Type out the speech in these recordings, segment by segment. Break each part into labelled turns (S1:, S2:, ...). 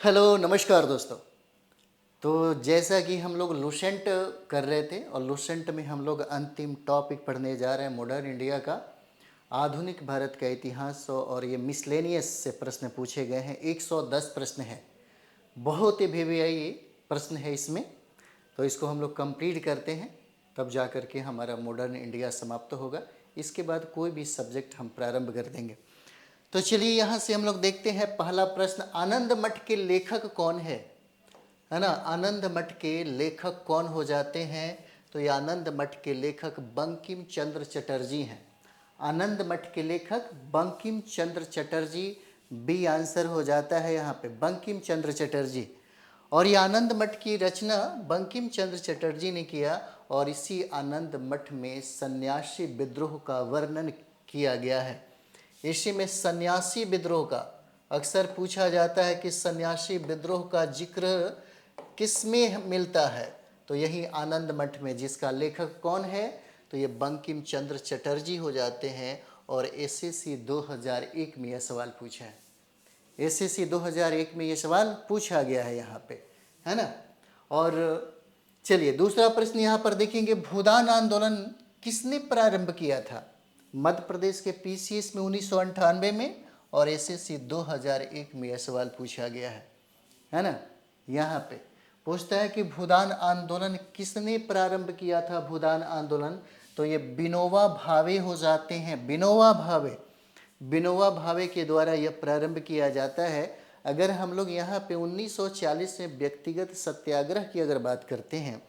S1: Hello नमस्कार दोस्तों। तो जैसा कि हम लोग लुसेंट कर रहे थे और लुसेंट में हम लोग अंतिम टॉपिक पढ़ने जा रहे हैं मॉडर्न इंडिया का, आधुनिक भारत का इतिहास। और ये मिसलेनियस से प्रश्न पूछे गए हैं। 110 प्रश्न है, बहुत ही VVI प्रश्न है इसमें। तो इसको हम लोग कंप्लीट करते हैं, तब जा कर के हमारा मॉडर्न इंडिया समाप्त होगा। इसके बाद कोई भी सब्जेक्ट हम प्रारंभ कर देंगे। तो चलिए यहाँ से हम लोग देखते हैं पहला प्रश्न, आनंद मठ के लेखक कौन है ना। आनंद मठ के लेखक कौन हो जाते हैं? तो ये आनंद मठ के लेखक बंकिम चंद्र चटर्जी हैं। आनंद मठ के लेखक बंकिम चंद्र चटर्जी, बी आंसर हो जाता है यहाँ पे, बंकिम चंद्र चटर्जी। और ये आनंद मठ की रचना बंकिम चंद्र चटर्जी ने किया और इसी आनंद मठ में सन्यासी विद्रोह का वर्णन किया गया है। इसी में सन्यासी विद्रोह का अक्सर पूछा जाता है कि सन्यासी विद्रोह का जिक्र किसमें मिलता है, तो यही आनंद मठ में, जिसका लेखक कौन है? तो ये बंकिम चंद्र चटर्जी हो जाते हैं। और SSC 2001 में यह सवाल पूछा है। SSC 2001 में ये सवाल पूछा गया है यहाँ पे, है ना। और चलिए दूसरा प्रश्न यहाँ पर देखेंगे, भूदान आंदोलन किसने प्रारंभ किया था? मध्य प्रदेश के PCS में 1998 में, और SSC 2001 में यह सवाल पूछा गया है ना। यहाँ पे पूछता है कि भूदान आंदोलन किसने प्रारंभ किया था? भूदान आंदोलन, तो ये विनोबा भावे हो जाते हैं। विनोबा भावे के द्वारा यह प्रारंभ किया जाता है। अगर हम लोग यहाँ पे 1940 में व्यक्तिगत सत्याग्रह की अगर बात करते हैं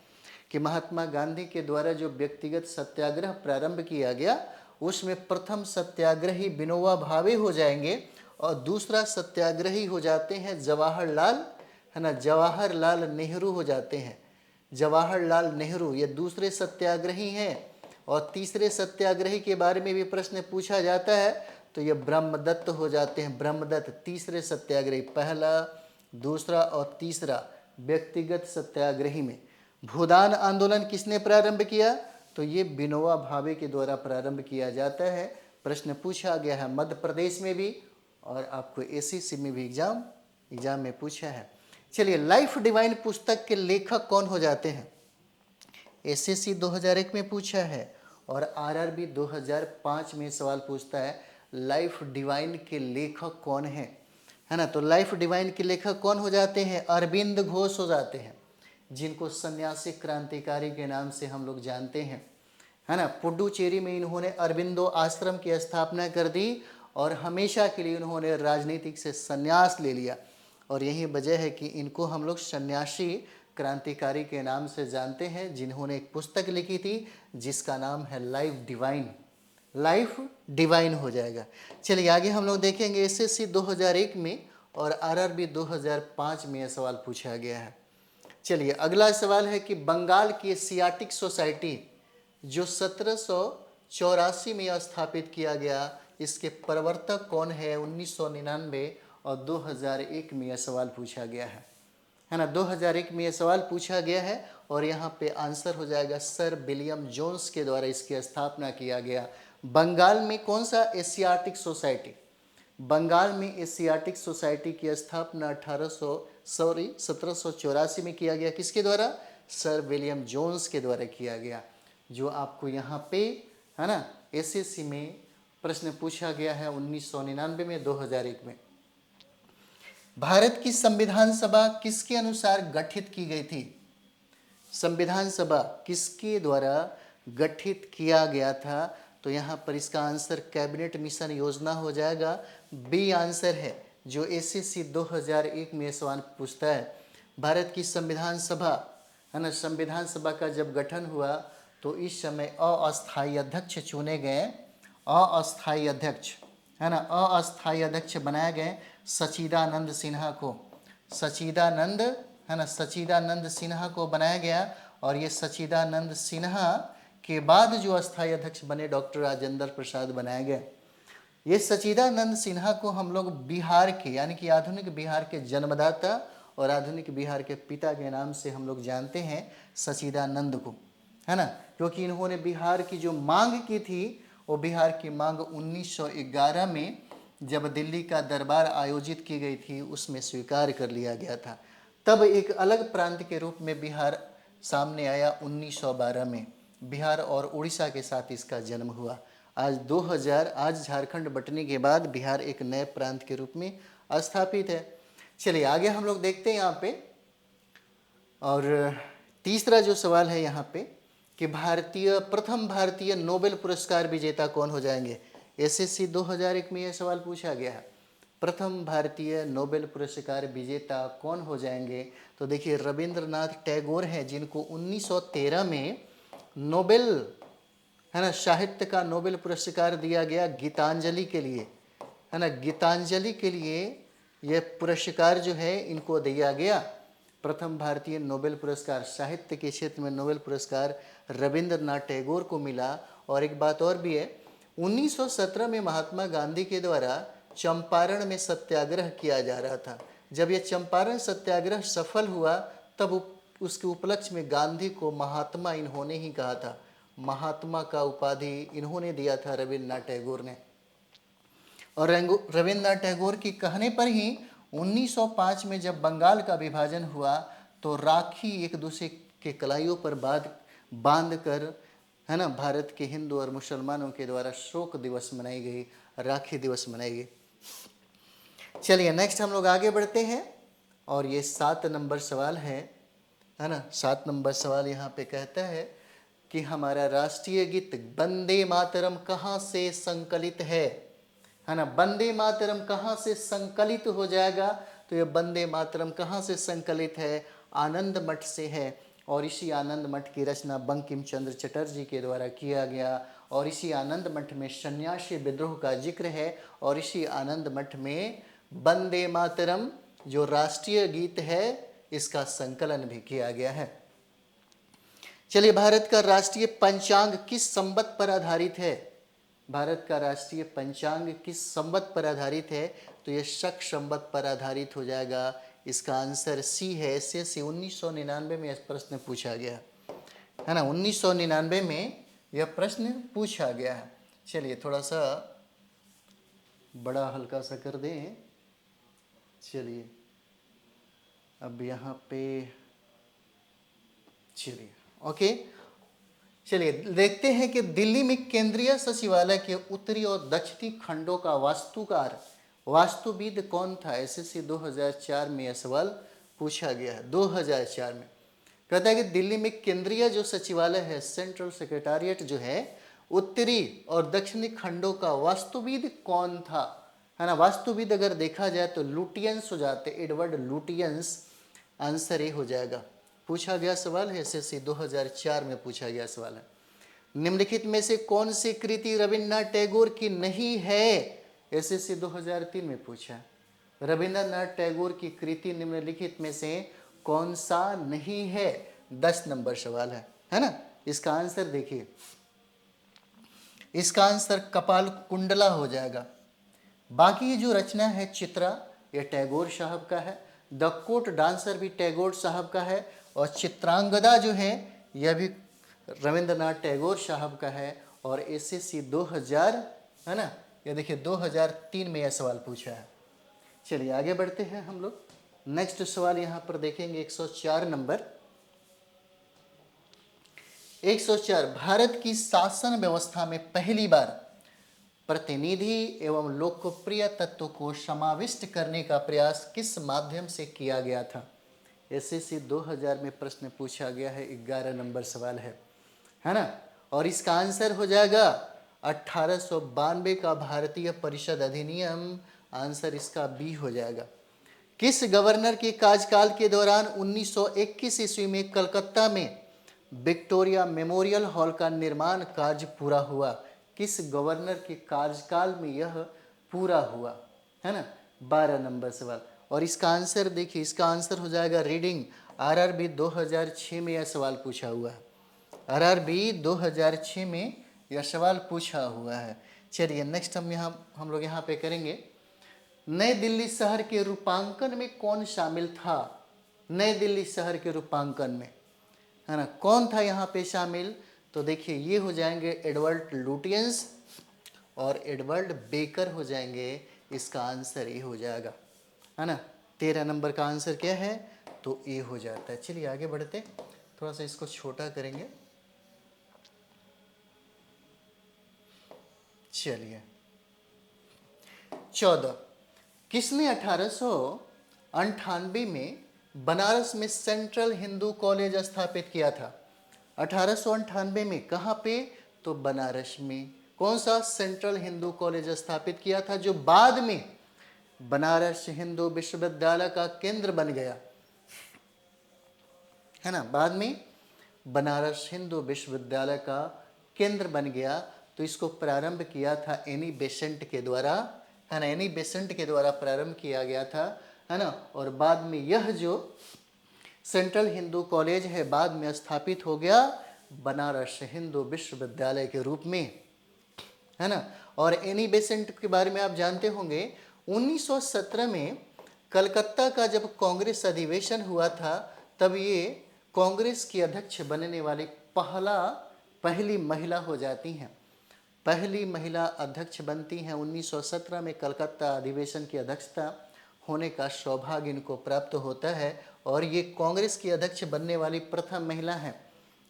S1: कि महात्मा गांधी के द्वारा जो व्यक्तिगत सत्याग्रह प्रारंभ किया गया, उसमें प्रथम सत्याग्रही विनोबा भावे हो जाएंगे और दूसरा सत्याग्रही हो जाते हैं जवाहरलाल, है ना, जवाहरलाल नेहरू हो जाते हैं। जवाहरलाल नेहरू ये दूसरे सत्याग्रही हैं। और तीसरे सत्याग्रही के बारे में भी प्रश्न पूछा जाता है, तो ये ब्रह्मदत्त हो जाते हैं। ब्रह्मदत्त तीसरे सत्याग्रही, पहला, दूसरा और तीसरा व्यक्तिगत सत्याग्रही में। भूदान आंदोलन किसने प्रारंभ किया? तो ये विनोबा भावे के द्वारा प्रारंभ किया जाता है। प्रश्न पूछा गया है मध्य प्रदेश में भी और आपको SSC में भी एग्जाम में पूछा है। चलिए, लाइफ डिवाइन पुस्तक के लेखक कौन हो जाते हैं? SSC 2001 में पूछा है और RRB 2005 में सवाल पूछता है, लाइफ डिवाइन के लेखक कौन है ना। तो लाइफ डिवाइन के लेखक कौन हो जाते हैं? अरविंद घोष हो जाते हैं, जिनको सन्यासी क्रांतिकारी के नाम से हम लोग जानते हैं, है ना। पुडुचेरी में इन्होंने अरविंदो आश्रम की स्थापना कर दी और हमेशा के लिए उन्होंने राजनीतिक से संन्यास ले लिया। और यही वजह है कि इनको हम लोग सन्यासी क्रांतिकारी के नाम से जानते हैं, जिन्होंने एक पुस्तक लिखी थी जिसका नाम है लाइफ डिवाइन। लाइफ डिवाइन हो जाएगा। चलिए आगे हम लोग देखेंगे, SSC 2001 में और RRB 2005 में यह सवाल पूछा गया है। चलिए अगला सवाल है कि बंगाल की एशियाटिक सोसाइटी जो 1784 में स्थापित किया गया, इसके प्रवर्तक कौन है? 1999 और 2001 में यह सवाल पूछा गया है ना। 2001 में यह सवाल पूछा गया है और यहाँ पे आंसर हो जाएगा सर विलियम जोन्स के द्वारा इसकी स्थापना किया गया। बंगाल में कौन सा एशियाटिक सोसाइटी? बंगाल में एशियाटिक सोसाइटी की स्थापना 1784 में किया गया। किसके द्वारा? सर विलियम जोन्स के द्वारा किया गया, जो आपको यहाँ पे, है ना, SSC में प्रश्न पूछा गया है 1999 में, 2001 में। भारत की संविधान सभा किसके अनुसार गठित की गई थी? संविधान सभा किसके द्वारा गठित किया गया था? तो यहाँ पर इसका आंसर कैबिनेट मिशन योजना हो जाएगा। बी आंसर है, जो SSC 2001 में सवाल पूछता है। भारत की संविधान सभा, है ना, संविधान सभा का जब गठन हुआ तो इस समय अस्थायी अध्यक्ष चुने गए। अस्थायी अध्यक्ष, है ना, अस्थायी अध्यक्ष बनाए गए सचिदानंद सिन्हा को। सचिदानंद, है ना, सचिदानंद सिन्हा को बनाया गया। और ये सचिदानंद सिन्हा के बाद जो अस्थायी अध्यक्ष बने डॉक्टर राजेंद्र प्रसाद बनाए गए। ये सचिदानंद सिन्हा को हम लोग बिहार के, यानी कि आधुनिक बिहार के जन्मदाता और आधुनिक बिहार के पिता के नाम से हम लोग जानते हैं सचिदानंद को, है ना, क्योंकि इन्होंने बिहार की जो मांग की थी, वो बिहार की मांग 1911 में जब दिल्ली का दरबार आयोजित की गई थी उसमें स्वीकार कर लिया गया था। तब एक अलग प्रांत के रूप में बिहार सामने आया 1912 में। बिहार और उड़ीसा के साथ इसका जन्म हुआ। आज झारखंड बंटने के बाद बिहार एक नए प्रांत के रूप में स्थापित है। चलिए आगे हम लोग देखते हैं यहाँ पे। और तीसरा जो सवाल है यहाँ पे कि प्रथम भारतीय नोबेल पुरस्कार विजेता कौन हो जाएंगे। एसएससी 2001 में यह सवाल पूछा गया है, प्रथम भारतीय नोबेल पुरस्कार विजेता कौन हो जाएंगे। तो देखिए रविंद्रनाथ टैगोर हैं, जिनको 1913 में नोबेल है ना साहित्य का नोबेल पुरस्कार दिया गया गीतांजलि के लिए, है ना। गीतांजलि के लिए यह पुरस्कार जो है इनको दिया गया। प्रथम भारतीय नोबेल पुरस्कार साहित्य के क्षेत्र में नोबेल पुरस्कार रविंद्रनाथ टैगोर को मिला। और एक बात और भी है, 1917 में महात्मा गांधी के द्वारा चंपारण में सत्याग्रह किया जा रहा था। जब यह चंपारण सत्याग्रह सफल हुआ तब उसके उपलक्ष्य में गांधी को महात्मा इन्होंने ही कहा था। महात्मा का उपाधि इन्होंने दिया था रविन्द्रनाथ टैगोर ने। और रविन्द्रनाथ टैगोर की कहने पर ही 1905 में जब बंगाल का विभाजन हुआ तो राखी एक दूसरे के कलाइयों पर बांध कर, है ना, भारत के हिंदू और मुसलमानों के द्वारा शोक दिवस मनाई गई, राखी दिवस मनाई गई। चलिए नेक्स्ट हम लोग आगे बढ़ते हैं और ये 7 नंबर सवाल है ना। 7 नंबर सवाल यहाँ पे कहता है कि हमारा राष्ट्रीय गीत वंदे मातरम कहाँ से संकलित है ना। वंदे मातरम कहाँ से संकलित हो जाएगा, तो ये वंदे मातरम कहाँ से संकलित है, आनंद मठ से है। और इसी आनंद मठ की रचना बंकिम चंद्र चटर्जी के द्वारा किया गया। और इसी आनंद मठ में सन्यासी विद्रोह का जिक्र है। और इसी आनंद मठ में वंदे मातरम जो राष्ट्रीय गीत है इसका संकलन भी किया गया है। चलिए भारत का राष्ट्रीय पंचांग किस संवत पर आधारित है। भारत का राष्ट्रीय पंचांग किस संवत पर आधारित है, तो यह शक संवत पर आधारित हो जाएगा। इसका आंसर सी है। एसएससी 1999 में यह प्रश्न पूछा गया है ना। 1999 में यह प्रश्न पूछा गया है। चलिए थोड़ा सा बड़ा हल्का सा कर दें। चलिए अब यहाँ पे चलिए ओके। चलिए देखते हैं कि दिल्ली में केंद्रीय सचिवालय के उत्तरी और दक्षिणी खंडों का वास्तुविद कौन था। एसएससी 2004 में यह सवाल पूछा गया है। 2004 में कहता है कि दिल्ली में केंद्रीय जो सचिवालय है, सेंट्रल सेक्रेटेरिएट जो है, उत्तरी और दक्षिणी खंडों का वास्तुविद कौन था, है ना। वास्तुविद अगर देखा जाए तो लुटियंस हो जाते, एडवर्ड लुटियंस। आंसर ए हो जाएगा। पूछा गया सवाल है, एसएससी 2004 में पूछा गया सवाल है। निम्नलिखित में से कौन सी कृति रविन्द्रनाथ टैगोर की नहीं है। एसएससी 2003 में पूछा, रविन्द्रनाथ टैगोर की कृति निम्नलिखित में से कौन सा नहीं है। 10 नंबर सवाल है ना। इसका आंसर देखिए, इसका आंसर कपाल कुंडला हो जाएगा। बाकी ये जो रचना है चित्रा, ये टैगोर साहब का है। द कोट डांसर भी टैगोर साहब का है। और चित्रांगदा जो है यह भी रविंद्रनाथ टैगोर साहब का है। और एसएससी 2000 है ना, ये देखिए 2003 में यह सवाल पूछा है। चलिए आगे बढ़ते हैं हम लोग। नेक्स्ट सवाल यहाँ पर देखेंगे 104 नंबर। 104, भारत की शासन व्यवस्था में पहली बार प्रतिनिधि एवं लोकप्रिय तत्व को समाविष्ट करने का प्रयास किस माध्यम से किया गया था। एसएससी 2000 में प्रश्न पूछा गया है। 11 नंबर सवाल है ना। और इसका आंसर हो जाएगा 1892 का भारतीय परिषद अधिनियम। आंसर इसका बी हो जाएगा। किस गवर्नर के कार्यकाल के दौरान 1921 ईस्वी में कलकत्ता में विक्टोरिया मेमोरियल हॉल का निर्माण कार्य पूरा हुआ। किस गवर्नर के कार्यकाल में यह पूरा हुआ, है ना। 12 नंबर सवाल। और इसका आंसर देखिए, इसका आंसर हो जाएगा रीडिंग। आरआरबी 2006 में यह सवाल पूछा हुआ है। आरआरबी 2006 में यह सवाल पूछा हुआ है। चलिए नेक्स्ट हम लोग यहाँ पे करेंगे, नई दिल्ली शहर के रूपांकन में कौन शामिल था। नई दिल्ली शहर के रूपांकन में, है ना, कौन था यहाँ पे शामिल। तो देखिए ये हो जाएंगे एडवर्ड लुटियंस और एडवर्ड बेकर हो जाएंगे। इसका आंसर ए हो जाएगा, है ना। 13 नंबर का आंसर क्या है, तो ए हो जाता है। चलिए आगे बढ़ते, थोड़ा सा इसको छोटा करेंगे। चलिए 14, किसने 1898 में बनारस में सेंट्रल हिंदू कॉलेज स्थापित किया था। 1898 में कहाँ पे, तो बनारस में। कौन सा सेंट्रल हिंदू कॉलेज स्थापित किया था, जो बाद में बनारस हिंदू विश्वविद्यालय का केंद्र बन गया, है ना। बाद में बनारस हिंदू विश्वविद्यालय का केंद्र बन गया। तो इसको प्रारंभ किया था एनी बेसेंट के द्वारा, है ना। एनी बेसेंट के द्वारा प्रारंभ किया गया था, है ना। और बाद में यह जो सेंट्रल हिंदू कॉलेज है बाद में स्थापित हो गया बनारस हिंदू विश्वविद्यालय के रूप में, है ना। और एनी बेसेंट के बारे में आप जानते होंगे, 1917 में कलकत्ता का जब कांग्रेस अधिवेशन हुआ था, तब ये कांग्रेस की अध्यक्ष बनने वाली पहली महिला हो जाती हैं। पहली महिला अध्यक्ष बनती हैं 1917 में। कलकत्ता अधिवेशन की अध्यक्षता होने का सौभाग्य इनको प्राप्त होता है और ये कांग्रेस की अध्यक्ष बनने वाली प्रथम महिला हैं।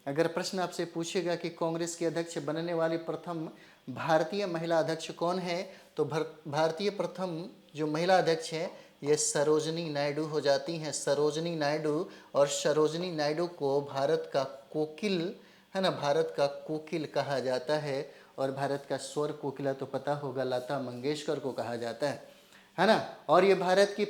S1: अगर प्रश्न आपसे पूछेगा कि कांग्रेस की अध्यक्ष बनने वाली प्रथम भारतीय महिला अध्यक्ष कौन है, तो भारतीय प्रथम जो महिला अध्यक्ष है ये सरोजनी नायडू हो जाती हैं। सरोजनी नायडू, और सरोजनी नायडू को भारत का कोकिल, है ना, भारत का कोकिल कहा जाता है। और भारत का स्वर कोकिला तो पता होगा, लता मंगेशकर को कहा जाता है ना। और ये भारत की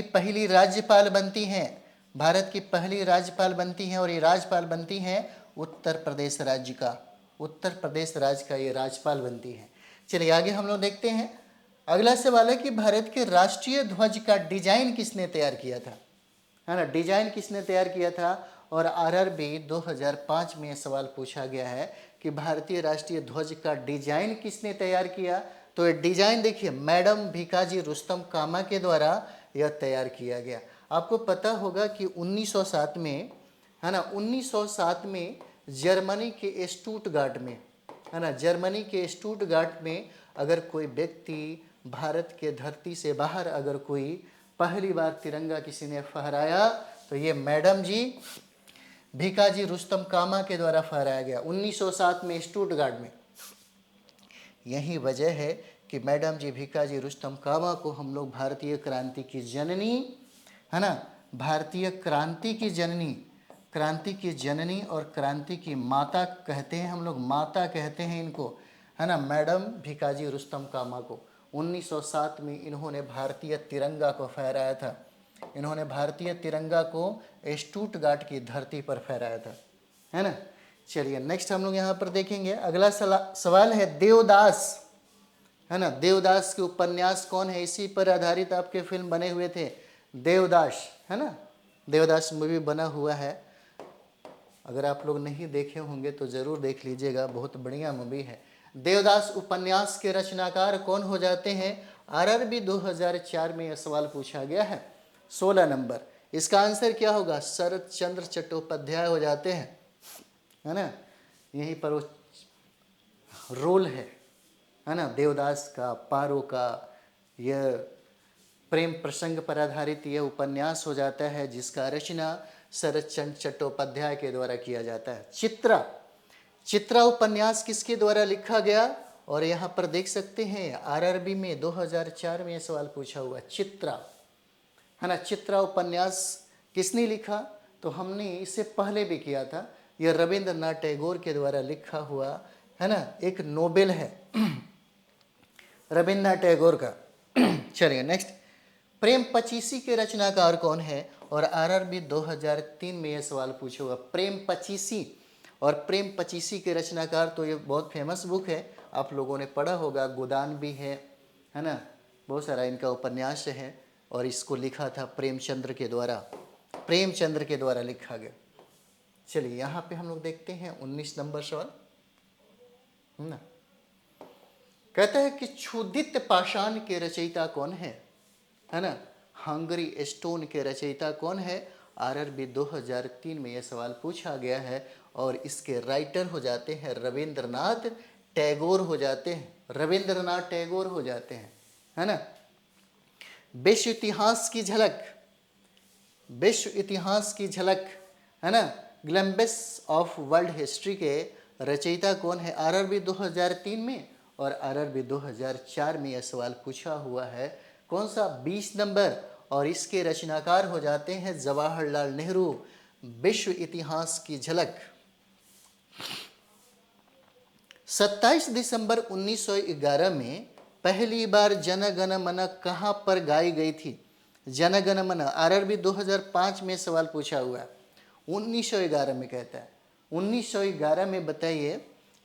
S1: पहली राज्यपाल बनती हैं। भारत की पहली राज्यपाल बनती हैं और ये राज्यपाल बनती हैं उत्तर प्रदेश राज्य का। उत्तर प्रदेश राज्य का ये राज्यपाल बनती हैं। चलिए आगे हम लोग देखते हैं। अगला सवाल है कि भारत के राष्ट्रीय ध्वज का डिजाइन किसने तैयार किया था, है ना। डिजाइन किसने तैयार किया था। और आरआरबी 2005 में सवाल पूछा गया है कि भारतीय राष्ट्रीय ध्वज का डिजाइन किसने तैयार किया। तो ये डिजाइन देखिए मैडम भीकाजी रुस्तम कामा के द्वारा यह तैयार किया गया। आपको पता होगा कि 1907 में, है ना, 1907 में जर्मनी के स्टुटगार्ट में, है ना, जर्मनी के स्टुटगार्ट में अगर कोई व्यक्ति भारत के धरती से बाहर अगर कोई पहली बार तिरंगा किसी ने फहराया तो ये मैडम जी भीकाजी रुस्तम कामा के द्वारा फहराया गया 1907 में स्टुटगार्ट में। यही वजह है कि मैडम जी भीकाजी रुस्तम कामा को हम लोग भारतीय क्रांति की जननी, है ना, भारतीय क्रांति की जननी और क्रांति की माता कहते हैं। हम लोग माता कहते हैं इनको, है ना, मैडम भीकाजी रुस्तम कामा को। 1907 में इन्होंने भारतीय तिरंगा को फहराया था। इन्होंने भारतीय तिरंगा को स्टुटगार्ट की धरती पर फहराया था, है ना। चलिए नेक्स्ट हम लोग यहाँ पर देखेंगे। अगला सवाल है देवदास, है ना। देवदास के उपन्यास कौन है, इसी पर आधारित आपके फिल्म बने हुए थे देवदास, है ना। देवदास मूवी बना हुआ है। अगर आप लोग नहीं देखे होंगे तो ज़रूर देख लीजिएगा, बहुत बढ़िया मूवी है। देवदास उपन्यास के रचनाकार कौन हो जाते हैं। आरआरबी 2004 में यह सवाल पूछा गया है। 16 नंबर, इसका आंसर क्या होगा, शरत चंद्र चट्टोपाध्याय हो जाते हैं, है ना। यहीं पर वो रोल है ना, देवदास का, पारो का। यह प्रेम प्रसंग पर आधारित यह उपन्यास हो जाता है जिसका रचना शरत चंद्र चट्टोपाध्याय के द्वारा किया जाता है। चित्रा उपन्यास किसके द्वारा लिखा गया, और यहाँ पर देख सकते हैं आरआरबी में 2004 में यह सवाल पूछा हुआ चित्रा, है ना। चित्रा उपन्यास किसने लिखा, तो हमने इससे पहले भी किया था। यह रविंद्रनाथ टैगोर के द्वारा लिखा हुआ, है ना, एक नोबेल है रविंद्रनाथ टैगोर का। चलिए नेक्स्ट, प्रेम पचीसी के रचनाकार कौन है, और आरआरबी 2003 में यह सवाल पूछा हुआ प्रेम पचीसी। और प्रेम पचीसी के रचनाकार तो ये बहुत फेमस बुक है, आप लोगों ने पढ़ा होगा, गोदान भी है ना, बहुत सारा इनका उपन्यास है। और इसको लिखा था प्रेमचंद्र के द्वारा लिखा गया। चलिए यहाँ पे हम लोग देखते हैं 19 नंबर सवाल, है ना। कहता है कि क्षुधित पाषाण के रचयिता कौन है ना। हंगरी स्टोन के रचयिता कौन है। आरआरबी 2003 में यह सवाल पूछा गया है और इसके राइटर हो जाते हैं रविंद्रनाथ टैगोर हो जाते हैं, रविंद्रनाथ टैगोर हो जाते हैं, है ना। विश्व इतिहास की झलक, विश्व इतिहास की झलक, है ना। ग्लम्बिस ऑफ वर्ल्ड हिस्ट्री के रचयिता कौन है? आरआरबी 2003 में और आरआरबी 2004 में यह सवाल पूछा हुआ है। कौन सा? 20 नंबर। और इसके रचनाकार हो जाते हैं जवाहरलाल नेहरू। विश्व इतिहास की झलक। 27 दिसंबर 1911 में पहली बार जन गण मन कहाँ पर गाई गई थी? जन गण मन आरआरबी 2005 में सवाल पूछा हुआ है। 1911 में कहता है, 1911 में बताइए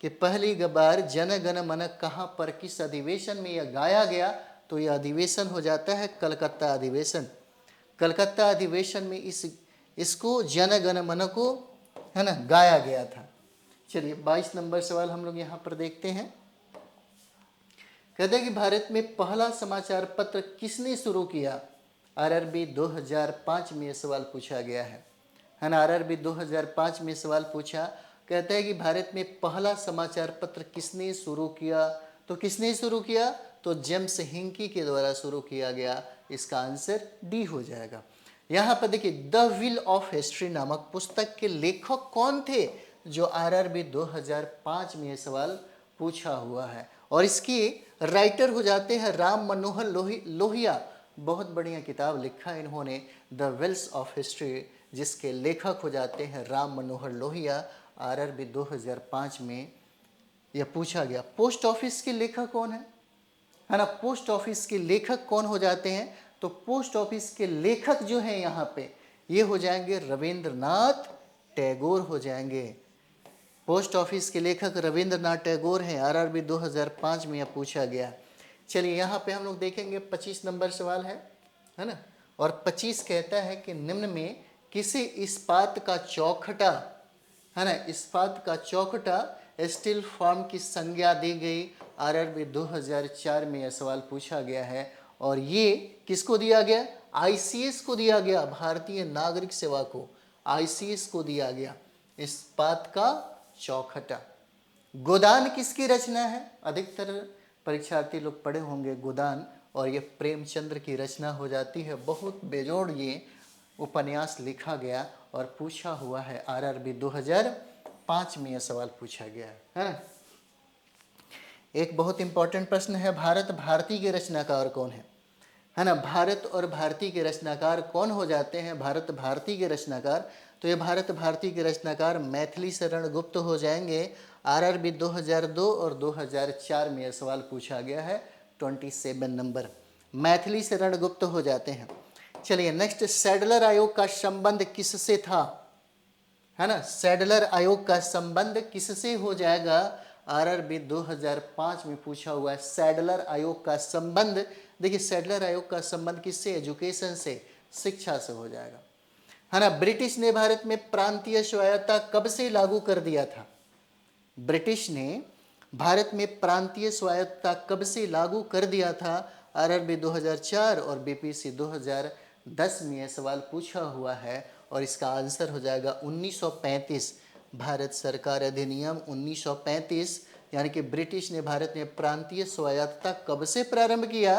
S1: कि पहली बार जन गण मन कहाँ पर, किस अधिवेशन में यह गाया गया? तो यह अधिवेशन हो जाता है कलकत्ता अधिवेशन। कलकत्ता अधिवेशन में इसको जन गण मन को, है ना, गाया गया था। चलिए 22 नंबर सवाल हम लोग यहाँ पर देखते हैं। कहते हैं कि भारत में पहला समाचार पत्र किसने शुरू किया? आरआरबी 2005 में यह सवाल पूछा गया है ना। आरआरबी 2005 में सवाल पूछा, कहता है कि भारत में पहला समाचार पत्र किसने शुरू किया? तो किसने शुरू किया? तो जेम्स हिंकी के द्वारा शुरू किया गया। इसका आंसर डी हो जाएगा। यहाँ पर देखिए, द व्हील ऑफ हिस्ट्री नामक पुस्तक के लेखक कौन थे? जो आरआरबी 2005 में यह सवाल पूछा हुआ है। और इसकी राइटर हो जाते हैं राम मनोहर लोहिया। बहुत बढ़िया किताब लिखा है इन्होंने, द व्हील्स ऑफ हिस्ट्री, जिसके लेखक हो जाते हैं राम मनोहर लोहिया। आरआरबी 2005 में यह पूछा गया। पोस्ट ऑफिस के लेखक कौन है ना। पोस्ट ऑफिस के लेखक कौन हो जाते हैं? तो पोस्ट ऑफिस के लेखक जो हैं यहाँ पे, ये हो जाएंगे रविंद्रनाथ टैगोर हो जाएंगे। पोस्ट ऑफिस के लेखक रविंद्रनाथ टैगोर हैं। आरआरबी 2005 में यह पूछा गया। चलिए यहाँ पे हम लोग देखेंगे 25 नंबर सवाल है ना। और 25 कहता है कि निम्न में किसी इस्पात का चौखटा, है ना, इस्पात का चौखटा स्टील फॉर्म की संज्ञा दी गई? आरआरबी 2004 में यह सवाल पूछा गया है। और ये किसको दिया गया? आईसीएस को दिया गया, भारतीय नागरिक सेवा को आईसीएस को दिया गया इस्पात का चौखटा। गोदान किसकी रचना है? अधिकतर परीक्षार्थी लोग पढ़े होंगे गोदान, और ये प्रेमचंद्र की रचना हो जाती है। बहुत बेजोड़ ये उपन्यास लिखा गया और पूछा हुआ है। आरआरबी 2005 में यह सवाल पूछा गया है ना। एक बहुत इंपॉर्टेंट प्रश्न है, भारत भारती के रचनाकार कौन है ना। भारत और भारती के रचनाकार कौन हो जाते हैं? भारत भारती के रचनाकार, तो ये भारत भारती के रचनाकार मैथिली शरण गुप्त हो जाएंगे। आरआरबी 2002 और 2004 में यह सवाल पूछा गया है। 27 नंबर मैथिली शरण गुप्त हो जाते हैं। चलिए नेक्स्ट, सैडलर आयोग का संबंध किससे था? है ना, सैडलर आयोग का संबंध किससे हो जाएगा? आरआरबी 2005 में पूछा हुआ है। सैडलर आयोग का संबंध, देखिए सैडलर आयोग का संबंध किससे? एजुकेशन से, शिक्षा से हो जाएगा, है ना। ब्रिटिश ने भारत में प्रांतीय स्वायत्तता कब से लागू कर दिया था? ब्रिटिश ने भारत में प्रांतीय स्वायत्तता कब से लागू कर दिया था? आरआरबी 2004 और बीपीएससी 2010 में यह सवाल पूछा हुआ है। और इसका आंसर हो जाएगा 1935। भारत सरकार अधिनियम 1935, यानी कि ब्रिटिश ने भारत में प्रांतीय स्वायत्तता कब से प्रारंभ किया,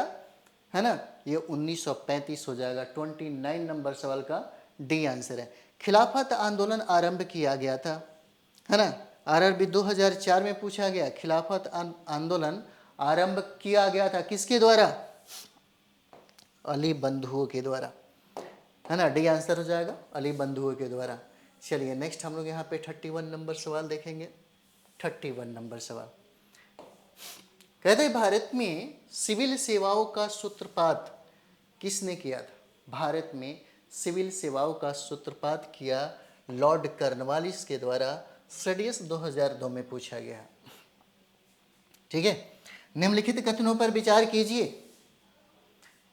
S1: है ना, ये 1935 हो जाएगा। 29 नंबर सवाल का डी आंसर है। खिलाफत आंदोलन आरंभ किया गया था, है ना। आरआरबी 2004 में पूछा गया, खिलाफत आंदोलन आरंभ किया गया था किसके द्वारा? अली बंधुओं के द्वारा, है ना। डी आंसर हो जाएगा, अली बंधुओं के द्वारा। चलिए नेक्स्ट हम लोग यहाँ पे 31 नंबर सवाल देखेंगे। 31 नंबर सवाल कहते हैं, भारत में सिविल सेवाओं का सूत्रपात किसने किया था? भारत में सिविल सेवाओं का सूत्रपात किया लॉर्ड कर्नवालिस के द्वारा। स्टडीज 2002 में पूछा गया। ठीक है, निम्नलिखित कथनों पर विचार कीजिए।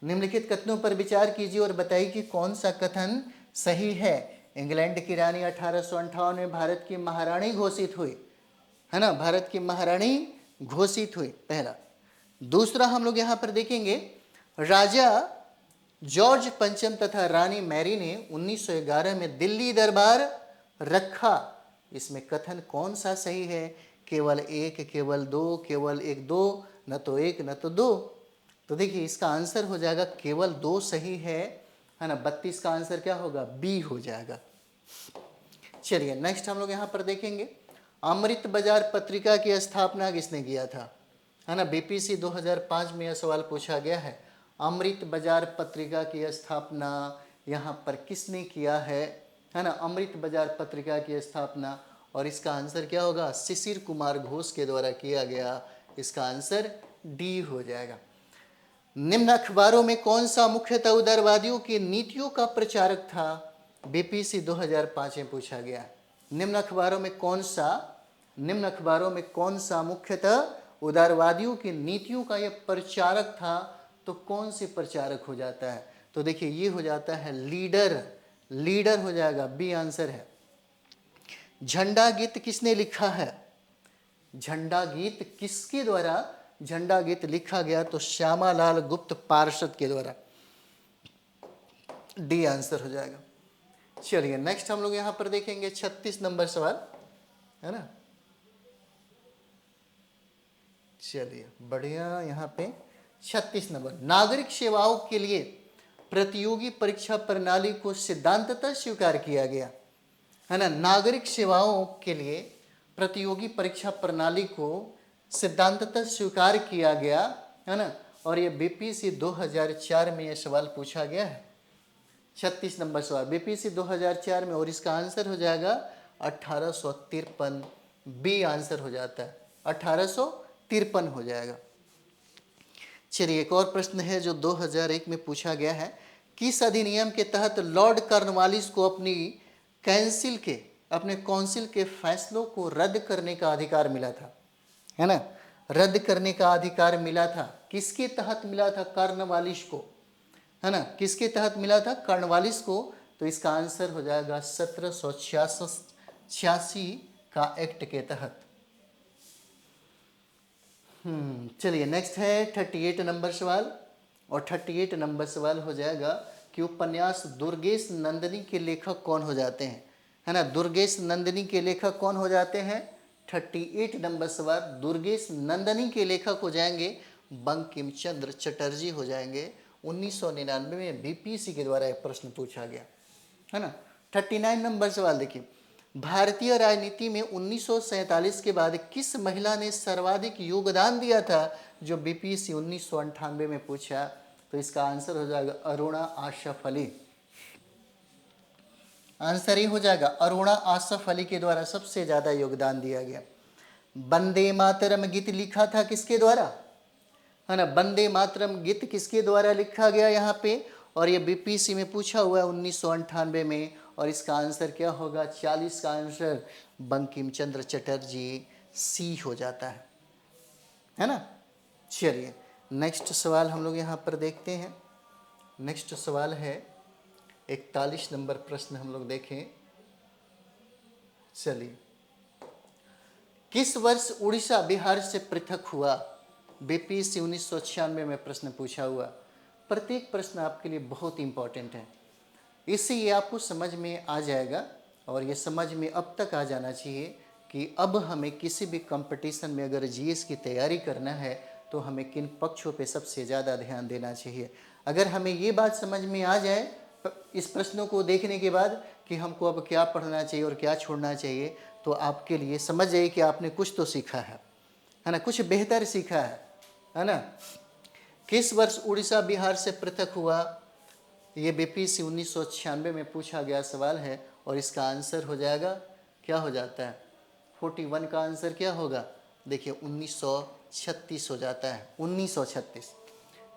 S1: निम्नलिखित कथनों पर विचार कीजिए और बताइए कि कौन सा कथन सही है। इंग्लैंड की रानी 1858 में भारत की महारानी घोषित हुई, है ना, भारत की महारानी घोषित हुई, पहला। दूसरा हम लोग यहाँ पर देखेंगे, राजा जॉर्ज पंचम तथा रानी मैरी ने 1911 में दिल्ली दरबार रखा। इसमें कथन कौन सा सही है केवल एक, केवल दो, केवल एक दो, न तो एक न तो दो। तो देखिए इसका आंसर हो जाएगा केवल दो सही है ना। 32 का आंसर क्या होगा? बी हो जाएगा। चलिए नेक्स्ट हम लोग यहाँ पर देखेंगे, अमृत बाजार पत्रिका की स्थापना किसने किया था? है ना, बीपीसी 2005 में यह सवाल पूछा गया है। अमृत बाजार पत्रिका की स्थापना यहाँ पर किसने किया है ना? अमृत बाजार पत्रिका की स्थापना, और इसका आंसर क्या होगा? शिशिर कुमार घोष के द्वारा किया गया। इसका आंसर डी हो जाएगा। निम्न अखबारों में कौन सा मुख्यतः उदारवादियों की नीतियों का प्रचारक था? बीपीसी 2005 में पूछा गया। निम्न अखबारों में कौन सा मुख्यतः उदारवादियों की नीतियों का यह प्रचारक था? तो कौन से प्रचारक हो जाता है? तो देखिए ये हो जाता है लीडर हो जाएगा, बी आंसर है। झंडा गीत किसने लिखा है? झंडा गीत किसके द्वारा झंडा गीत लिखा गया? तो श्यामालाल गुप्त पार्षद के द्वारा, डी आंसर हो जाएगा। चलिए नेक्स्ट हम लोग यहां पर देखेंगे 36 नंबर सवाल, है ना। चलिए बढ़िया, यहां पे 36 नंबर, नागरिक सेवाओं के लिए प्रतियोगी परीक्षा प्रणाली को सिद्धांततः स्वीकार किया गया, है ना। नागरिक सेवाओं के लिए प्रतियोगी परीक्षा प्रणाली को सिद्धांततः स्वीकार किया गया, है ना। और ये बीपीसी 2004 में ये सवाल पूछा गया है। 36 नंबर सवाल बीपीसी 2004 में, और इसका आंसर हो जाएगा 1853, बी आंसर हो जाता है, 1853 हो जाएगा। चलिए एक और प्रश्न है जो 2001 में पूछा गया है, किस अधिनियम के तहत लॉर्ड कॉर्नवालिस को अपने काउंसिल के फैसलों को रद्द करने का अधिकार मिला था, है ना। रद्द करने का अधिकार मिला था, किसके तहत मिला था? कॉर्नवालिस को, है ना। किसके तहत मिला था? कॉर्नवालिस को। तो इसका आंसर हो जाएगा 1786 का एक्ट के तहत। चलिए नेक्स्ट है 38 नंबर सवाल, और 38 नंबर सवाल हो जाएगा कि उपन्यास दुर्गेश नंदिनी के लेखक कौन हो जाते हैं, है ना। दुर्गेश नंदिनी के लेखक कौन हो जाते हैं? 38 नंबर सवाल, दुर्गेश नंदिनी के लेखक हो जाएंगे बंकिम चंद्र चटर्जी हो जाएंगे। 1999 में बीपीसी के द्वारा यह प्रश्न पूछा गया, है ना। 39 नंबर सवाल देखिए, भारतीय राजनीति में 1947 के बाद किस महिला ने सर्वाधिक योगदान दिया था? जो बीपीसी 1998 में पूछा, तो इसका आंसर हो जाएगा अरुणा आसफ अली। आंसर ही हो जाएगा अरुणा आसफ अली के द्वारा सबसे ज्यादा योगदान दिया गया। वंदे मातरम गीत लिखा था किसके द्वारा, है ना। वंदे मातरम गीत किसके द्वारा लिखा गया यहाँ पे, और ये बीपीसी में पूछा हुआ है 1998 में, और इसका आंसर क्या होगा? 40 का आंसर बंकिम चंद्र चटर्जी, सी हो जाता है ना। चलिए नेक्स्ट सवाल हम लोग यहाँ पर देखते हैं। नेक्स्ट सवाल है 41 नंबर प्रश्न हम लोग देखें। चलिए, किस वर्ष उड़ीसा बिहार से पृथक हुआ? बीपीसी 1996 में प्रश्न पूछा हुआ। प्रत्येक प्रश्न आपके लिए बहुत इंपॉर्टेंट है, इससे ये आपको समझ में आ जाएगा, और ये समझ में अब तक आ जाना चाहिए कि अब हमें किसी भी कंपटीशन में अगर जीएस की तैयारी करना है तो हमें किन पक्षों पे सबसे ज़्यादा ध्यान देना चाहिए। अगर हमें ये बात समझ में आ जाए इस प्रश्नों को देखने के बाद कि हमको अब क्या पढ़ना चाहिए और क्या छोड़ना चाहिए, तो आपके लिए समझ जाइए कि आपने कुछ तो सीखा है ना, कुछ बेहतर सीखा है ना। किस वर्ष उड़ीसा बिहार से पृथक हुआ? ये बीपीसी 1996 में पूछा गया सवाल है, और इसका आंसर हो जाएगा क्या हो जाता है? 41 का आंसर क्या होगा? देखिए 1936 हो जाता है, 1936।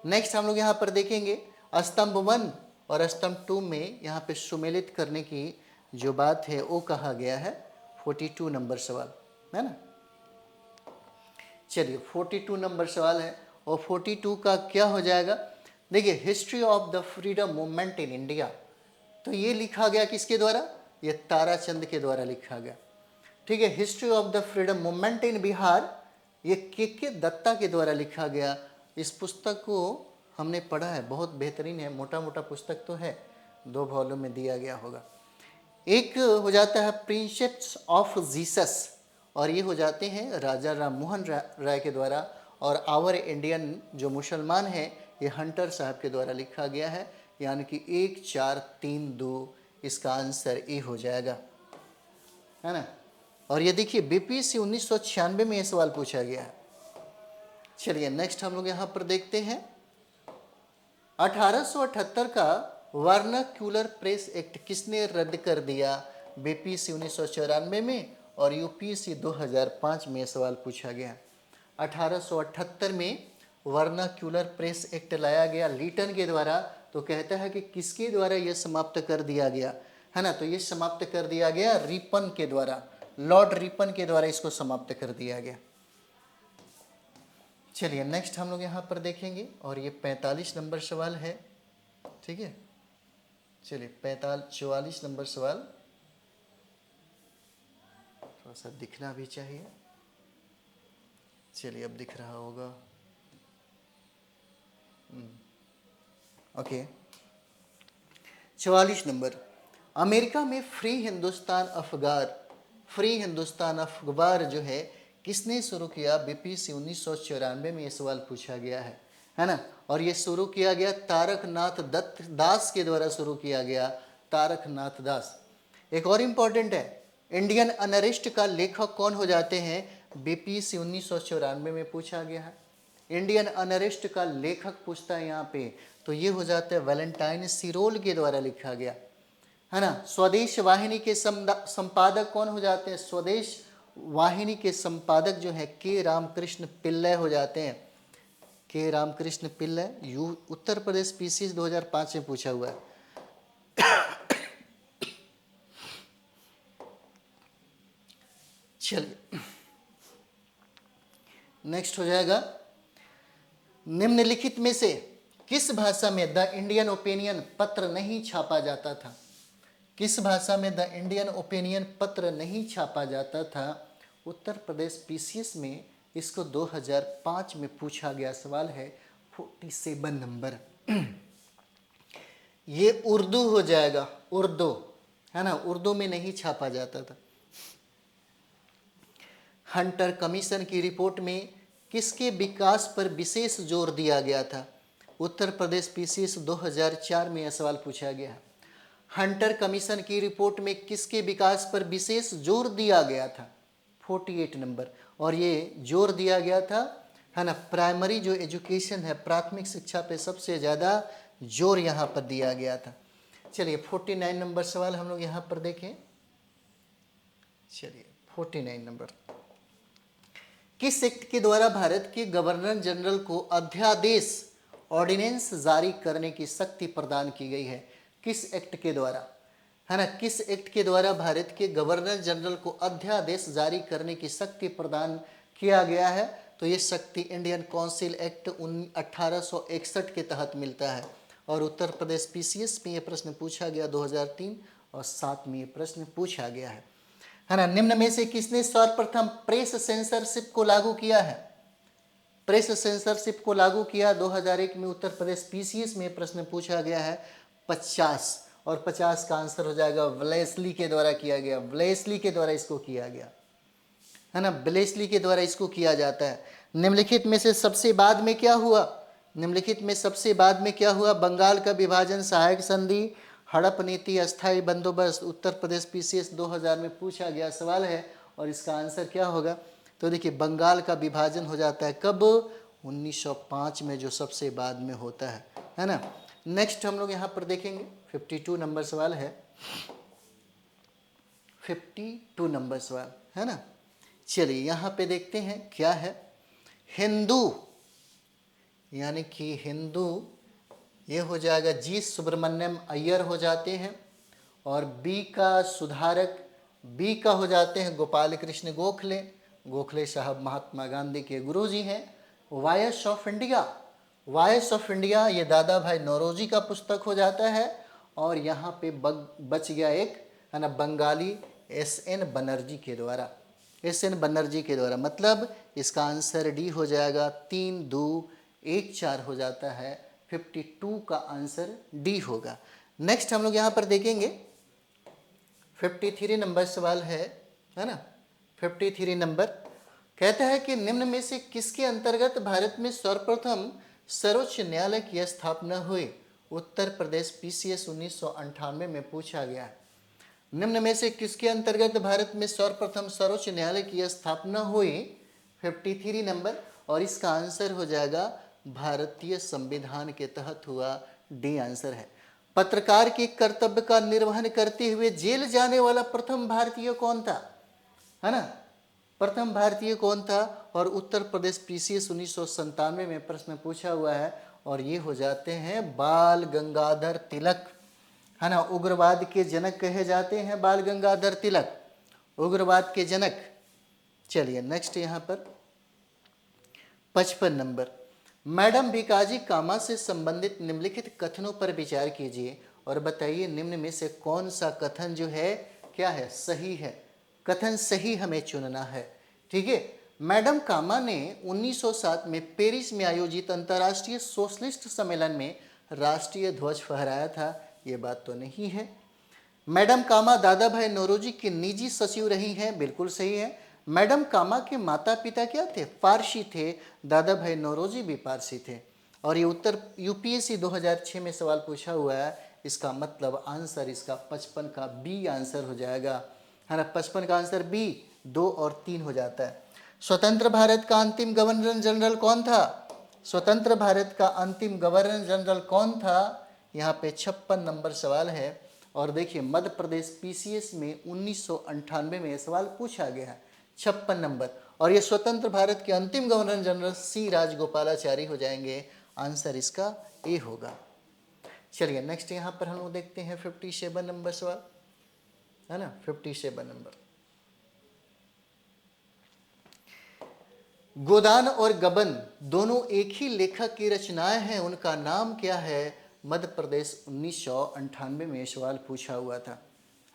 S1: नेक्स्ट हम लोग यहाँ पर देखेंगे स्तंभ 1 और स्तंभ 2 में यहाँ पे सुमेलित करने की जो बात है वो कहा गया है। 42 नंबर सवाल, है ना। चलिए 42 नंबर सवाल है, और 42 का क्या हो जाएगा? देखिए, history of the freedom movement in India, तो ये लिखा गया किसके द्वारा? ये ताराचंद के द्वारा लिखा गया, ठीक है। History of the freedom movement in Bihar, ये के दत्ता के द्वारा लिखा गया। इस पुस्तक को हमने पढ़ा है, बहुत बेहतरीन है, मोटा मोटा पुस्तक तो है, 2 वॉल्यूम में दिया गया होगा। एक हो जाता है प्रिंसेप्स ऑफ जीसस, और ये हो जाते हैं राजा राम मोहन राय के द्वारा, और आवर इंडियन जो मुसलमान हैं ये हंटर साहब के द्वारा लिखा गया है, यानी कि 1432 इसका आंसर ए हो जाएगा, है ना। और ये देखिए बीपीएससी 1996 में ये सवाल पूछा गया है। चलिए नेक्स्ट हम लोग यहाँ पर देखते हैं 1878 का वर्नाक्यूलर प्रेस एक्ट किसने रद्द कर दिया? बीपीएससी 1994 में और यूपीएससी 2005 में सवाल पूछा गया। 1878 में वर्नाक्यूलर प्रेस एक्ट लाया गया लीटन के द्वारा, तो कहता है कि किसके द्वारा यह समाप्त कर दिया गया, है ना। तो ये समाप्त कर दिया गया रिपन के द्वारा, लॉर्ड रिपन के द्वारा इसको समाप्त कर दिया गया। चलिए नेक्स्ट हम लोग यहाँ पर देखेंगे और ये 45 नंबर सवाल है, ठीक है। चलिए 44 नंबर सवाल, थोड़ा सा दिखना भी चाहिए। चलिए अब दिख रहा होगा, ओके। 44 नंबर, अमेरिका में फ्री हिंदुस्तान अखबार जो है किसने शुरू किया? बीपीएससी 1994 में ये सवाल पूछा गया है ना। और ये शुरू किया गया तारकनाथ दास के द्वारा शुरू किया गया, तारकनाथ दास। एक और इम्पॉर्टेंट है, इंडियन अनरेस्ट का लेखक कौन हो जाते हैं? बीपीएससी 1994 में पूछा गया है। इंडियन अनरेस्ट का लेखक पूछता है यहाँ पे, तो ये हो जाता है वैलेंटाइन सिरोल के द्वारा लिखा गया, है ना। स्वदेश वाहिनी के संपादक कौन हो जाते हैं? स्वदेश वाहिनी के संपादक जो है के रामकृष्ण पिल्लई हो जाते हैं, के रामकृष्ण पिल्लई। उत्तर प्रदेश पीसीएस 2005 में पूछा हुआ है। चलिए नेक्स्ट हो जाएगा, निम्नलिखित में से किस भाषा में द इंडियन ओपिनियन पत्र नहीं छापा जाता था? किस भाषा में द इंडियन ओपिनियन पत्र नहीं छापा जाता था? उत्तर प्रदेश पीसीएस में इसको 2005 में पूछा गया सवाल है, 47 नंबर। ये उर्दू हो जाएगा, उर्दू, है ना। उर्दू में नहीं छापा जाता था। हंटर कमीशन की रिपोर्ट में किसके विकास पर विशेष जोर दिया गया था? उत्तर प्रदेश पीसीएस 2004 में यह सवाल पूछा गया। हंटर कमीशन की रिपोर्ट में किसके विकास पर विशेष जोर दिया गया था? 48 नंबर। और ये जोर दिया गया था, है ना, प्राइमरी जो एजुकेशन है, प्राथमिक शिक्षा पे सबसे ज़्यादा जोर यहाँ पर दिया गया था। चलिए 49 नंबर सवाल हम लोग यहाँ पर देखें। चलिए 49 नंबर, किस एक्ट के द्वारा भारत के गवर्नर जनरल को अध्यादेश ऑर्डिनेंस जारी करने की शक्ति प्रदान की गई है? किस एक्ट के द्वारा, है ना, किस एक्ट के द्वारा भारत के गवर्नर जनरल को अध्यादेश जारी करने की शक्ति प्रदान किया गया है? तो ये शक्ति इंडियन काउंसिल एक्ट 1861 के तहत मिलता है। और उत्तर प्रदेश पीसीएस में ये प्रश्न पूछा गया 2003 और 7 में ये प्रश्न पूछा गया है ना। निम्न में से किसने सर्वप्रथम प्रेस सेंसरशिप को लागू किया है? प्रेस सेंसरशिप को लागू किया 2001 में उत्तर प्रदेश पीसीएस में प्रश्न पूछा गया है 50, और 50 का आंसर हो जाएगा वेलेस्ली के द्वारा किया गया, वेलेस्ली के द्वारा इसको किया गया, है ना, वेलेस्ली के द्वारा इसको किया जाता है। निम्नलिखित में से सबसे बाद में क्या हुआ? निम्नलिखित में सबसे बाद में क्या हुआ? बंगाल का विभाजन, सहायक संधि, हड़प नीति, अस्थायी बंदोबस्त। उत्तर प्रदेश पीसीएस 2000 में पूछा गया सवाल है और इसका आंसर क्या होगा? तो देखिए बंगाल का विभाजन हो जाता है कब? 1905 में, जो सबसे बाद में होता है ना। नेक्स्ट हम लोग यहाँ पर देखेंगे 52 नंबर सवाल है, 52 नंबर सवाल, है ना। चलिए यहाँ पे देखते हैं क्या है। हिंदू, यानी कि हिंदू, ये हो जाएगा जी सुब्रमण्यम अय्यर हो जाते हैं। और बी का सुधारक, बी का हो जाते हैं गोपाल कृष्ण गोखले, गोखले साहब महात्मा गांधी के गुरुजी हैं। Voice of India, voice of India ये दादा भाई नौरोजी का पुस्तक हो जाता है। और यहाँ पे बच गया एक, है ना, बंगाली एस.एन. बनर्जी के द्वारा, एस.एन. बनर्जी के द्वारा। मतलब इसका आंसर डी हो जाएगा, 3, 2, 1, 4 हो जाता है। 52 का आंसर डी होगा। नेक्स्ट हम लोग यहाँ पर देखेंगे 53 नंबर सवाल है ना। 53 नंबर कहता है कि निम्न में से किसके अंतर्गत भारत में सर्वप्रथम सर्वोच्च न्यायालय की स्थापना हुई? उत्तर प्रदेश, पीसीएस 1998 में पूछा गया है। निम्न में से किसके अंतर्गत भारत में सर्वप्रथम सर्वोच्च न्यायालय की स्थापना हुई? 53 नंबर, और इसका आंसर हो जाएगा भारतीय संविधान के तहत हुआ, डी आंसर है। पत्रकार के कर्तव्य का निर्वहन करते हुए जेल जाने वाला प्रथम भारतीय कौन था? है ना, प्रथम भारतीय कौन था? और उत्तर प्रदेश, पीसीएस 1997 में प्रश्न पूछा हुआ है, और ये हो जाते हैं बाल गंगाधर तिलक, है ना। उग्रवाद के जनक कहे जाते हैं बाल गंगाधर तिलक, उग्रवाद के जनक। चलिए नेक्स्ट यहाँ पर 55 नंबर, मैडम भिकाजी कामा से संबंधित निम्नलिखित कथनों पर विचार कीजिए और बताइए निम्न में से कौन सा कथन जो है क्या है, सही है। कथन सही हमें चुनना है, ठीक है। मैडम कामा ने 1907 में पेरिस में आयोजित अंतर्राष्ट्रीय सोशलिस्ट सम्मेलन में राष्ट्रीय ध्वज फहराया था, ये बात तो नहीं है। मैडम कामा दादा भाई नौरोजी की निजी सचिव रही हैं, बिल्कुल सही है। मैडम कामा के माता पिता क्या थे? पारसी थे, दादा भाई नौरोजी भी पारसी थे। और ये उत्तर यूपीएससी 2006 में सवाल पूछा हुआ है, इसका मतलब आंसर इसका 55 का बी आंसर हो जाएगा, है ना। 55 का आंसर बी, 2 और 3 हो जाता है। स्वतंत्र भारत का अंतिम गवर्नर जनरल कौन था? स्वतंत्र भारत का अंतिम गवर्नर जनरल कौन था? यहाँ पे 56 नंबर सवाल है। और देखिए मध्य प्रदेश पीसीएस में 1998 में सवाल पूछा गया है, 56 नंबर। और ये स्वतंत्र भारत के अंतिम गवर्नर जनरल सी राजगोपालाचारी हो जाएंगे, आंसर इसका ए होगा। चलिए नेक्स्ट यहाँ पर हम लोग देखते हैं 57 नंबर सवाल, है ना। 57 नंबर, गोदान और गबन दोनों एक ही लेखक की रचनाएं हैं, उनका नाम क्या है? मध्य प्रदेश 1998 में सवाल पूछा हुआ था,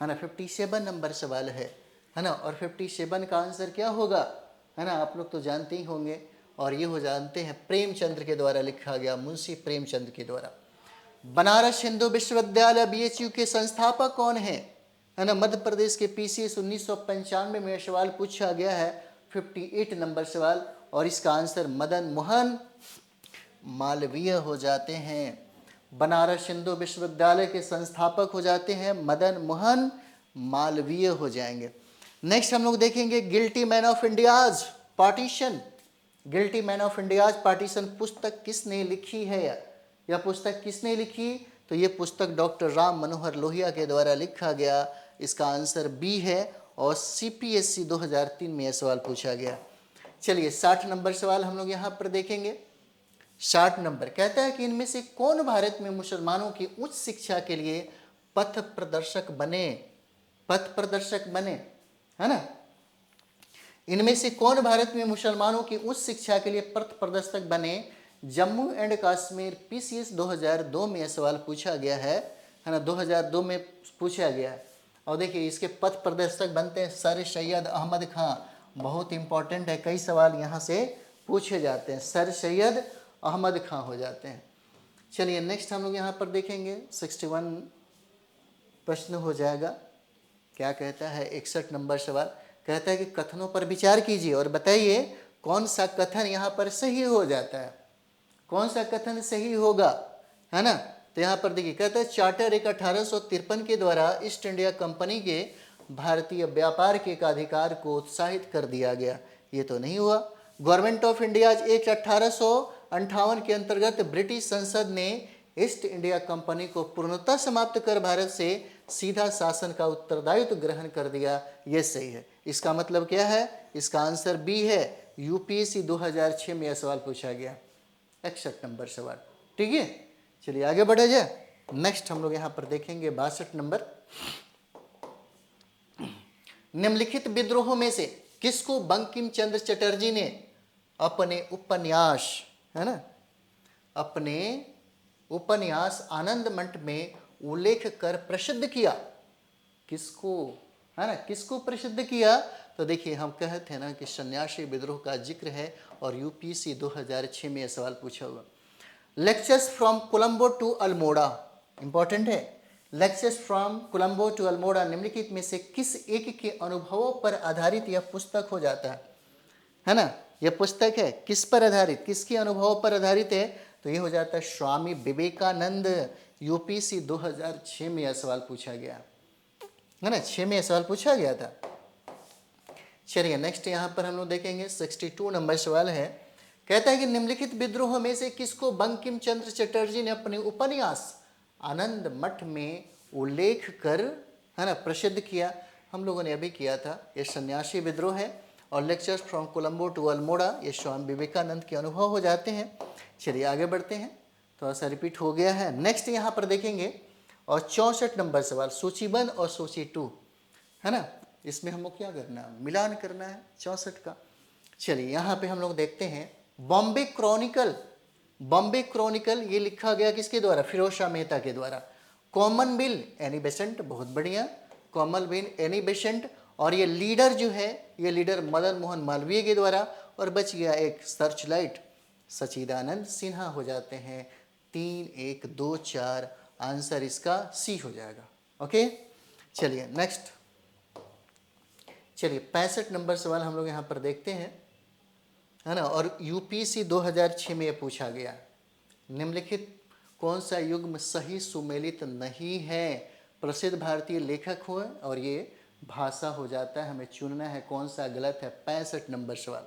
S1: है ना। 57 नंबर सवाल है ना। और 57 का आंसर क्या होगा, है ना, आप लोग तो जानते ही होंगे। और ये हो जानते हैं प्रेमचंद्र के द्वारा लिखा गया, मुंशी प्रेमचंद्र के द्वारा। बनारस हिंदू विश्वविद्यालय बीएचयू के संस्थापक कौन है ना। मध्य प्रदेश के पीसीएस 1995 में सवाल पूछा गया है, 58 नंबर सवाल, और इसका आंसर मदन मोहन मालवीय हो जाते हैं। बनारस हिंदू विश्वविद्यालय के संस्थापक हो जाते हैं मदन मोहन मालवीय हो जाएंगे। नेक्स्ट हम लोग देखेंगे guilty man of India's partition. Guilty man of India's partition पुस्तक किसने लिखी है? यह पुस्तक किसने लिखी? तो ये पुस्तक डॉक्टर राम मनोहर लोहिया के द्वारा लिखा गया, इसका आंसर बी है। और सीपीएससी 2003 में यह सवाल पूछा गया। चलिए 60 नंबर सवाल हम लोग यहाँ पर देखेंगे। 60 नंबर कहता है कि इनमें से कौन भारत में मुसलमानों की उच्च शिक्षा के लिए पथ प्रदर्शक बने? पथ प्रदर्शक बने, है ना। इनमें से कौन भारत में मुसलमानों की उच्च शिक्षा के लिए पथ प्रदर्शक बने? जम्मू एंड कश्मीर, पीसीएस 2002 में यह सवाल पूछा गया है ना। 2002 में पूछा गया है। और देखिए इसके पथ प्रदर्शक बनते हैं सर सैयद अहमद खां, बहुत इंपॉर्टेंट है, कई सवाल यहाँ से पूछे जाते हैं, सर सैयद अहमद खां हो जाते हैं। चलिए नेक्स्ट हम लोग यहाँ पर देखेंगे 61 प्रश्न हो जाएगा। क्या कहता है 61 नंबर सवाल कहता है कि कथनों पर विचार कीजिए और बताइए कौन सा कथन यहाँ पर सही हो जाता है, कौन सा कथन सही होगा, है ना। तो यहाँ पर देखिए कहता है चार्टर एक 1853 के द्वारा ईस्ट इंडिया कंपनी के भारतीय व्यापार के अधिकार को उत्साहित कर दिया गया, ये तो नहीं हुआ। गवर्नमेंट ऑफ इंडिया एक्ट 1858 के अंतर्गत ब्रिटिश संसद ने ईस्ट इंडिया कंपनी को पूर्णतः समाप्त कर भारत से सीधा शासन का उत्तरदायित्व ग्रहण कर दिया, ये सही है। इसका मतलब क्या है? इसका आंसर बी है। यूपीएससी 2006 में यह सवाल पूछा गया, 61 नंबर सवाल, ठीक है। चलिए आगे बढ़े जाए। नेक्स्ट हम लोग यहाँ पर देखेंगे 62 नंबर, निम्नलिखित विद्रोहों में से किसको बंकिम चंद्र चटर्जी ने अपने उपन्यास, है ना, अपने उपन्यास आनंद मंट में उल्लेख कर प्रसिद्ध किया? किसको, है ना, किसको प्रसिद्ध किया? तो देखिए हम कहते हैं ना कि सन्यासी विद्रोह का जिक्र है और यूपीएससी 2006 में यह सवाल पूछा हुआ। Lectures from Colombo to Almora, important है। Lectures from Colombo to Almora निम्नलिखित में से किस एक के अनुभवों पर आधारित यह पुस्तक हो जाता है ना। यह पुस्तक है किस पर आधारित, किसके अनुभवों पर आधारित है, तो ये हो जाता है स्वामी विवेकानंद। यूपीसी 2006 में यह सवाल पूछा गया है ना, 6 में यह सवाल पूछा गया था। चलिए नेक्स्ट यहाँ पर हम लोग देखेंगे 62 नंबर सवाल है। कहता है कि निम्नलिखित विद्रोह में से किसको बंकिम चंद्र चटर्जी ने अपने उपन्यास आनंद मठ में उल्लेख कर है ना प्रसिद्ध किया। हम लोगों ने अभी किया था, ये सन्यासी विद्रोह है। और lectures from Colombo to Almora ये स्वामी विवेकानंद के अनुभव हो जाते हैं। चलिए आगे बढ़ते हैं, थोड़ा सा रिपीट हो गया है। नेक्स्ट यहाँ पर देखेंगे और 64 नंबर सवाल, सूची 1 और सूची 2 है ना, इसमें हम लोग क्या करना है, मिलान करना है 64 का। चलिए यहाँ पे हम लोग देखते हैं बॉम्बे क्रॉनिकल। बॉम्बे क्रॉनिकल ये लिखा गया किसके द्वारा, फिरोज शाह मेहता के द्वारा। कॉमन बिल एनी बेसेंट, बहुत बढ़िया, कॉमन बिल एनी बेसेंट। और ये लीडर जो है, ये लीडर मदन मोहन मालवीय के द्वारा। और बच गया एक सर्च लाइट, सच्चिदानंद सिन्हा हो जाते हैं। 3 1 2 4 आंसर इसका सी हो जाएगा। ओके चलिए नेक्स्ट, चलिए 65 नंबर सवाल हम लोग यहाँ पर देखते हैं है ना। और यूपीसी 2006 में यह पूछा गया, निम्नलिखित कौन सा युग्म सही सुमेलित नहीं है। प्रसिद्ध भारतीय लेखक हुए और ये भाषा हो जाता है, हमें चुनना है कौन सा गलत है। 65 नंबर सवाल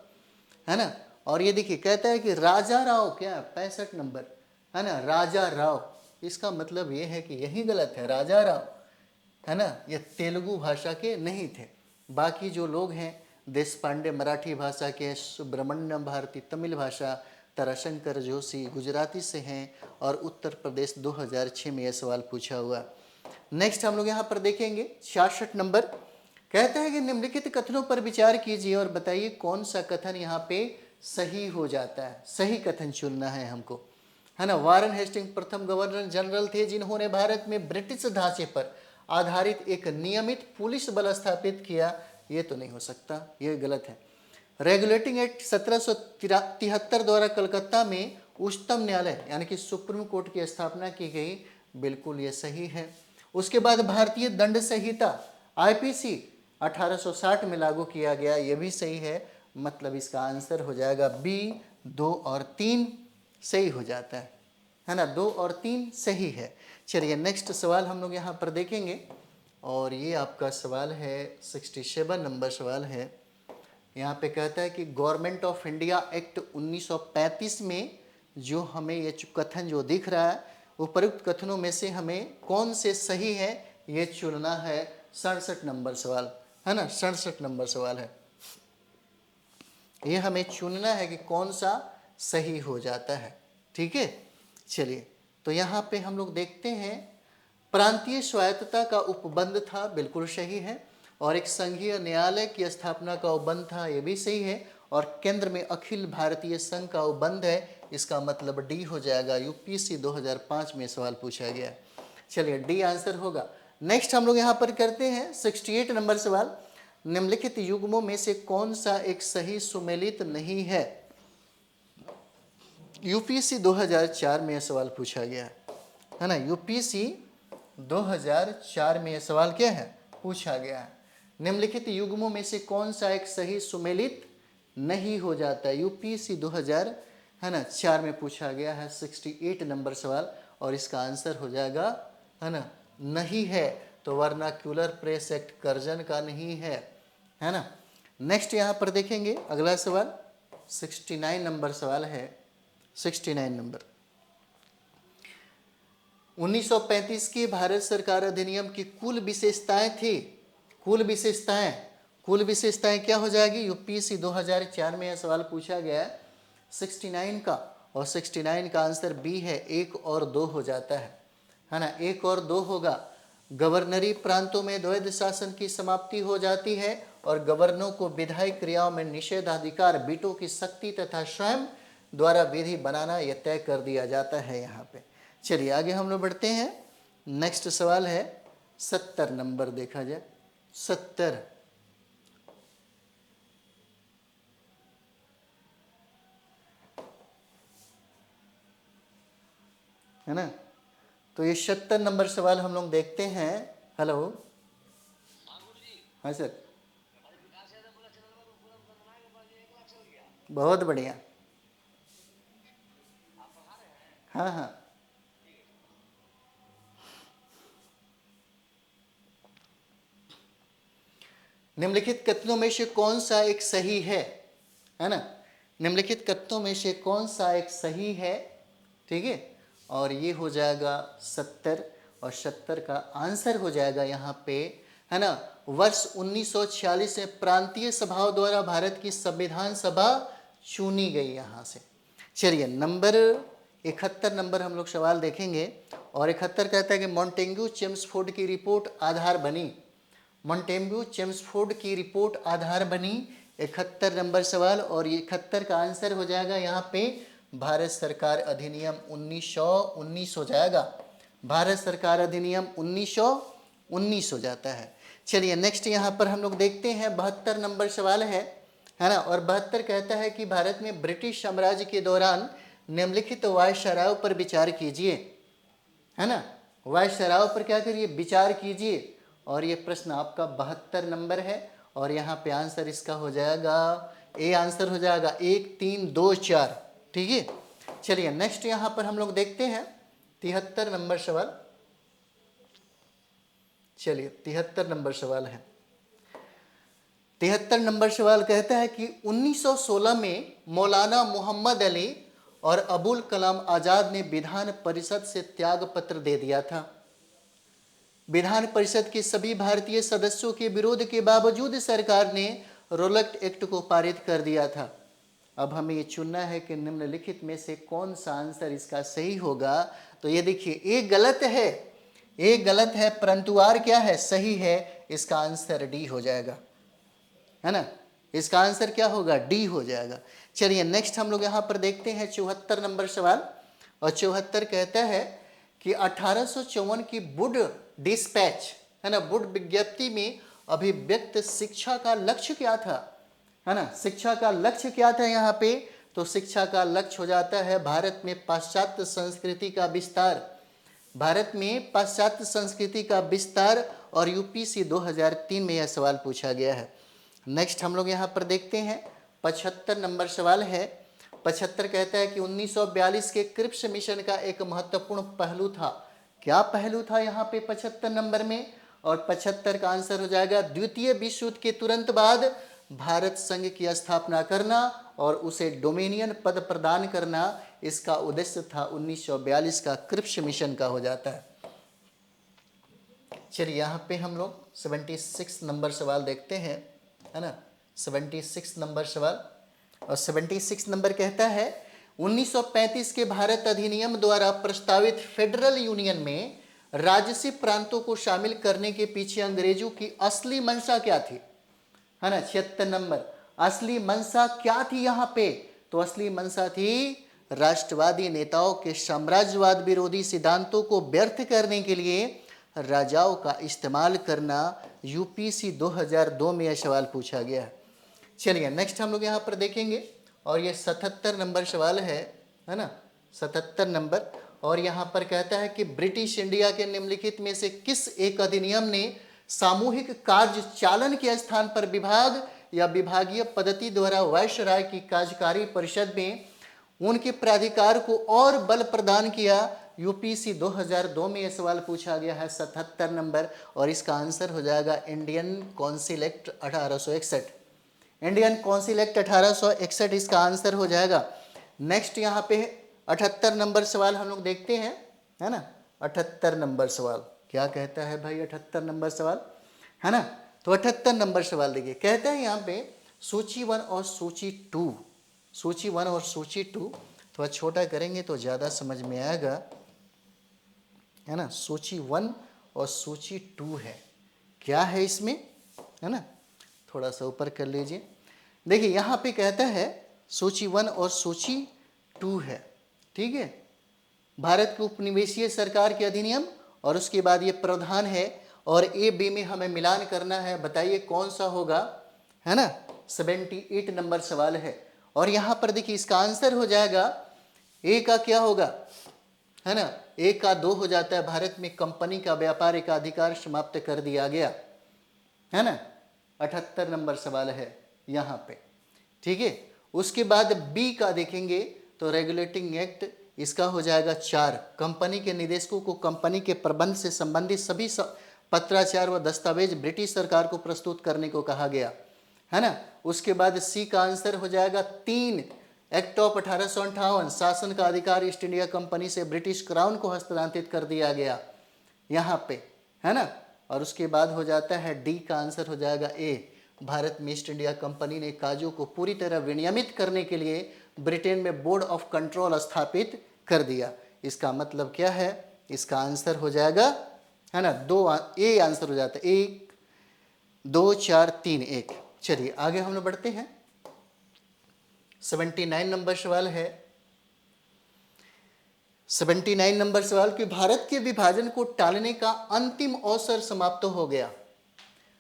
S1: है ना। और ये देखिए कहता है कि राजा राव, क्या 65 नंबर है ना, राजा राव, इसका मतलब ये है कि यही गलत है, राजा राव है ना, ये तेलुगु भाषा के नहीं थे। बाकी जो लोग हैं, देश पांडे मराठी भाषा के, सुब्रमण्यम भारती तमिल भाषा, ताराशंकर जोशी गुजराती से हैं। और उत्तर प्रदेश 2006 में यह सवाल पूछा हुआ। नेक्स्ट हम लोग यहाँ पर देखेंगे 66 नंबर, कहता है कि निम्नलिखित कथनों पर विचार कीजिए और बताइए कौन सा कथन यहाँ पे सही हो जाता है। सही कथन चुनना है हमको है ना। वारन हेस्टिंग प्रथम गवर्नर जनरल थे जिन्होंने भारत में ब्रिटिश ढांचे पर आधारित एक नियमित पुलिस बल स्थापित किया, ये तो नहीं हो सकता, ये गलत है। रेगुलेटिंग एक्ट 1773 द्वारा कलकत्ता में उच्चतम न्यायालय यानी कि सुप्रीम कोर्ट की स्थापना की गई, बिल्कुल ये सही है। उसके बाद भारतीय दंड संहिता आईपीसी 1860 में लागू किया गया, ये भी सही है। मतलब इसका आंसर हो जाएगा बी, 2 और 3 सही हो जाता है ना, 2 और 3 सही है। चलिए नेक्स्ट सवाल हम लोग यहाँ पर देखेंगे और ये आपका सवाल है 67 नंबर सवाल है। यहाँ पे कहता है कि गवर्नमेंट ऑफ इंडिया एक्ट 1935 में जो हमें ये कथन जो दिख रहा है, उपयुक्त कथनों में से हमें कौन से सही है ये चुनना है। 67 नंबर सवाल है ना, 67 नंबर सवाल है, ये हमें चुनना है कि कौन सा सही हो जाता है। ठीक है चलिए, तो यहाँ पे हम लोग देखते हैं प्रांतीय स्वायत्तता का उपबंध था, बिल्कुल सही है। और एक संघीय न्यायालय की स्थापना का उपबंध था, ये भी सही है। और केंद्र में अखिल भारतीय संघ का उपबंध है, इसका मतलब डी हो जाएगा। यूपीसी 2005 में सवाल पूछा गया। चलिए डी आंसर होगा। नेक्स्ट हम लोग यहाँ पर करते हैं 68 नंबर सवाल, निम्नलिखित युग्मों में से कौन सा एक सही सुमेलित नहीं है। यूपीसी 2004 में यह सवाल पूछा गया है ना। यूपीसी 2004 में यह सवाल क्या है, पूछा गया है। निम्नलिखित युग्मों में से कौन सा एक सही सुमेलित नहीं हो जाता है। यूपीसी 2000 है ना 4 में पूछा गया है 68 नंबर सवाल। और इसका आंसर हो जाएगा है ना नहीं है, तो वर्नाक्यूलर प्रेस एक्ट कर्जन का नहीं है ना। नेक्स्ट यहाँ पर देखेंगे अगला सवाल 69 नंबर सवाल है। 69 नंबर, 1935 की भारत सरकार अधिनियम की कुल विशेषताएं थी। कुल विशेषताएं क्या हो जाएगी। यूपीसी 2004 में यह सवाल पूछा गया है 69 का, और 69 का आंसर बी है, 1 और 2 हो जाता है ना, 1 और 2 होगा। गवर्नरी प्रांतों में द्वैध शासन की समाप्ति हो जाती है और गवर्नरों को विधायी क्रियाओं में निषेधाधिकार, बीटों की शक्ति तथा स्वयं द्वारा विधि बनाना यह तय कर दिया जाता है यहाँ पे। चलिए आगे हम लोग बढ़ते हैं। नेक्स्ट सवाल है 70 नंबर, देखा जाए 70 है ना। तो ये 76 नंबर सवाल हम लोग देखते हैं। हेलो, हाँ सर, बहुत बढ़िया। हाँ हाँ, निम्नलिखित कथनों में से कौन सा एक सही है ना? निम्नलिखित कथनों में से कौन सा एक सही है? ठीक है, और ये हो जाएगा 70, और 70 का आंसर हो जाएगा यहाँ पे, है ना, वर्ष 1946 में प्रांतीय सभाओं द्वारा भारत की संविधान सभा चुनी गई यहाँ से। चलिए नंबर 71 नंबर हम लोग सवाल देखेंगे, और 71 कहता है कि मॉन्टेग्यू चेम्सफोर्ड की रिपोर्ट आधार बनी। मॉन्टेग्यू चेम्सफोर्ड की रिपोर्ट आधार बनी, 71 नंबर सवाल, और ये 71 का आंसर हो जाएगा यहाँ पे भारत सरकार अधिनियम 1919 हो जाएगा। भारत सरकार अधिनियम 1919 हो जाता है। चलिए नेक्स्ट यहाँ पर हम लोग देखते हैं 72 नंबर सवाल है ना, और 72 कहता है कि भारत में ब्रिटिश साम्राज्य के दौरान निम्नलिखित वायसरायों पर विचार कीजिए, है ना, वायसरायों पर क्या करिए, विचार कीजिए। और ये प्रश्न आपका 72 नंबर है, और यहाँ पे आंसर इसका हो जाएगा, ए आंसर हो जाएगा 1 3 2 4। ठीक है, चलिए नेक्स्ट यहाँ पर हम लोग देखते हैं 73 नंबर सवाल। चलिए 73 नंबर सवाल है। 73 नंबर सवाल कहता है कि 1916 में मौलाना मोहम्मद अली और अबुल कलाम आजाद ने विधान परिषद से त्याग पत्र दे दिया था। विधान परिषद के सभी भारतीय सदस्यों के विरोध के बावजूद सरकार ने रोलक एक्ट को पारित कर दिया था। अब हमें ये चुनना है कि निम्नलिखित में से कौन सा आंसर इसका सही होगा। तो ये देखिए, ए गलत है, ए गलत है, परंतु आर क्या है, सही है। इसका आंसर डी हो जाएगा, है ना, इसका आंसर क्या होगा, डी हो जाएगा। चलिए नेक्स्ट हम लोग यहाँ पर देखते हैं 74 नंबर सवाल, और 74 कहता है कि 1854 की वुड डिस्पैच, है ना, वुड विज्ञप्ति में अभिव्यक्त शिक्षा का लक्ष्य क्या था, है ना, शिक्षा का लक्ष्य क्या था यहाँ पे। तो शिक्षा का लक्ष्य हो जाता है भारत में पाश्चात्य संस्कृति का विस्तार, भारत में पाश्चात्य संस्कृति का विस्तार, और यूपीसी 2003 में यह सवाल पूछा गया है। नेक्स्ट हम लोग यहाँ पर देखते हैं 75 नंबर सवाल है। 75 कहता है कि 1942 के क्रिप्स मिशन का एक महत्वपूर्ण पहलू था। क्या पहलू था यहाँ पे 75 नंबर में, और 75 का आंसर हो जाएगा द्वितीय विश्व युद्ध के तुरंत बाद भारत संघ की स्थापना करना और उसे डोमिनियन पद प्रदान करना, इसका उद्देश्य था 1942 का क्रिप्स मिशन का हो जाता है। चलिए यहाँ पे हम लोग 76 नंबर सवाल देखते हैं, है ना, 76 नंबर सवाल, और 76 नंबर कहता है 1935 के भारत अधिनियम द्वारा प्रस्तावित फेडरल यूनियन में राजसी प्रांतों को शामिल करने के पीछे अंग्रेजों की असली मंशा क्या थी, है ना। 76 नंबर, असली मंशा क्या थी यहाँ पे। तो असली मंशा थी राष्ट्रवादी नेताओं के साम्राज्यवाद विरोधी सिद्धांतों को व्यर्थ करने के लिए राजाओं का इस्तेमाल करना। यूपीसी 2002 में यह सवाल पूछा गया है। चलिए नेक्स्ट हम लोग यहाँ पर देखेंगे, और ये 77 नंबर सवाल है ना, 77 नंबर, और यहाँ पर कहता है कि ब्रिटिश इंडिया के निम्नलिखित में से किस एक अधिनियम ने सामूहिक कार्य चालन के स्थान पर विभाग या विभागीय पद्धति द्वारा वायसराय की कार्यकारी परिषद में उनके प्राधिकार को और बल प्रदान किया। यूपीसी 2002 में यह सवाल पूछा गया है 77 नंबर, और इसका आंसर हो जाएगा Indian council act 1861। Indian council act 1861 इसका आंसर हो जाएगा। नेक्स्ट यहाँ पे 78 नंबर सवाल हम लोग देखते हैं, है ना। 78 नंबर सवाल क्या कहता है भाई, 78 नंबर सवाल, है ना। तो 78 नंबर सवाल देखिए, कहता है यहाँ पे सूची 1 और सूची 2, सूची 1 और सूची 2 थोड़ा छोटा करेंगे तो ज़्यादा समझ में आएगा, है ना। सूची 1 और सूची 2 है, क्या है इसमें, है ना, थोड़ा सा ऊपर कर लीजिए। देखिए यहाँ पे कहता है सूची 1 और सूची 2 है, ठीक है। भारत के उपनिवेशीय सरकार के अधिनियम, और उसके बाद ये प्रावधान है, और ए बी में हमें मिलान करना है। बताइए कौन सा होगा, है ना। 78 नंबर सवाल है, और यहाँ पर देखिए इसका आंसर हो जाएगा ए का क्या होगा, है ना, 1 का 2 हो जाता है, भारत में कंपनी का व्यापार का अधिकार समाप्त कर दिया गया, है ना। 78 नंबर सवाल है यहाँ पे, ठीक है। उसके बाद बी का देखेंगे तो रेगुलेटिंग एक्ट, इसका हो जाएगा 4, कंपनी के निदेशकों को कंपनी के प्रबंध से संबंधित सभी पत्राचार व दस्तावेज ब्रिटिश सरकार को प्रस्तुत करने को कहा गया, है ना। उसके बाद सी का आंसर हो जाएगा 3, एक्ट ऑफ 1858, शासन का अधिकार ईस्ट इंडिया कंपनी से ब्रिटिश क्राउन को हस्तांतरित कर दिया गया यहाँ पे, है ना। और उसके बाद हो जाता है डी का आंसर हो जाएगा ए, भारत में ईस्ट इंडिया कंपनी ने काजू को पूरी तरह विनियमित करने के लिए ब्रिटेन में बोर्ड ऑफ कंट्रोल स्थापित कर दिया। इसका मतलब क्या है, इसका आंसर हो जाएगा, है ना, 2 ए आंसर हो जाता है, 1 2 4 3 1। चलिए आगे हम लोग बढ़ते हैं। 79 नंबर सवाल है। 79 नंबर सवाल कि भारत के विभाजन को टालने का अंतिम अवसर समाप्त हो गया,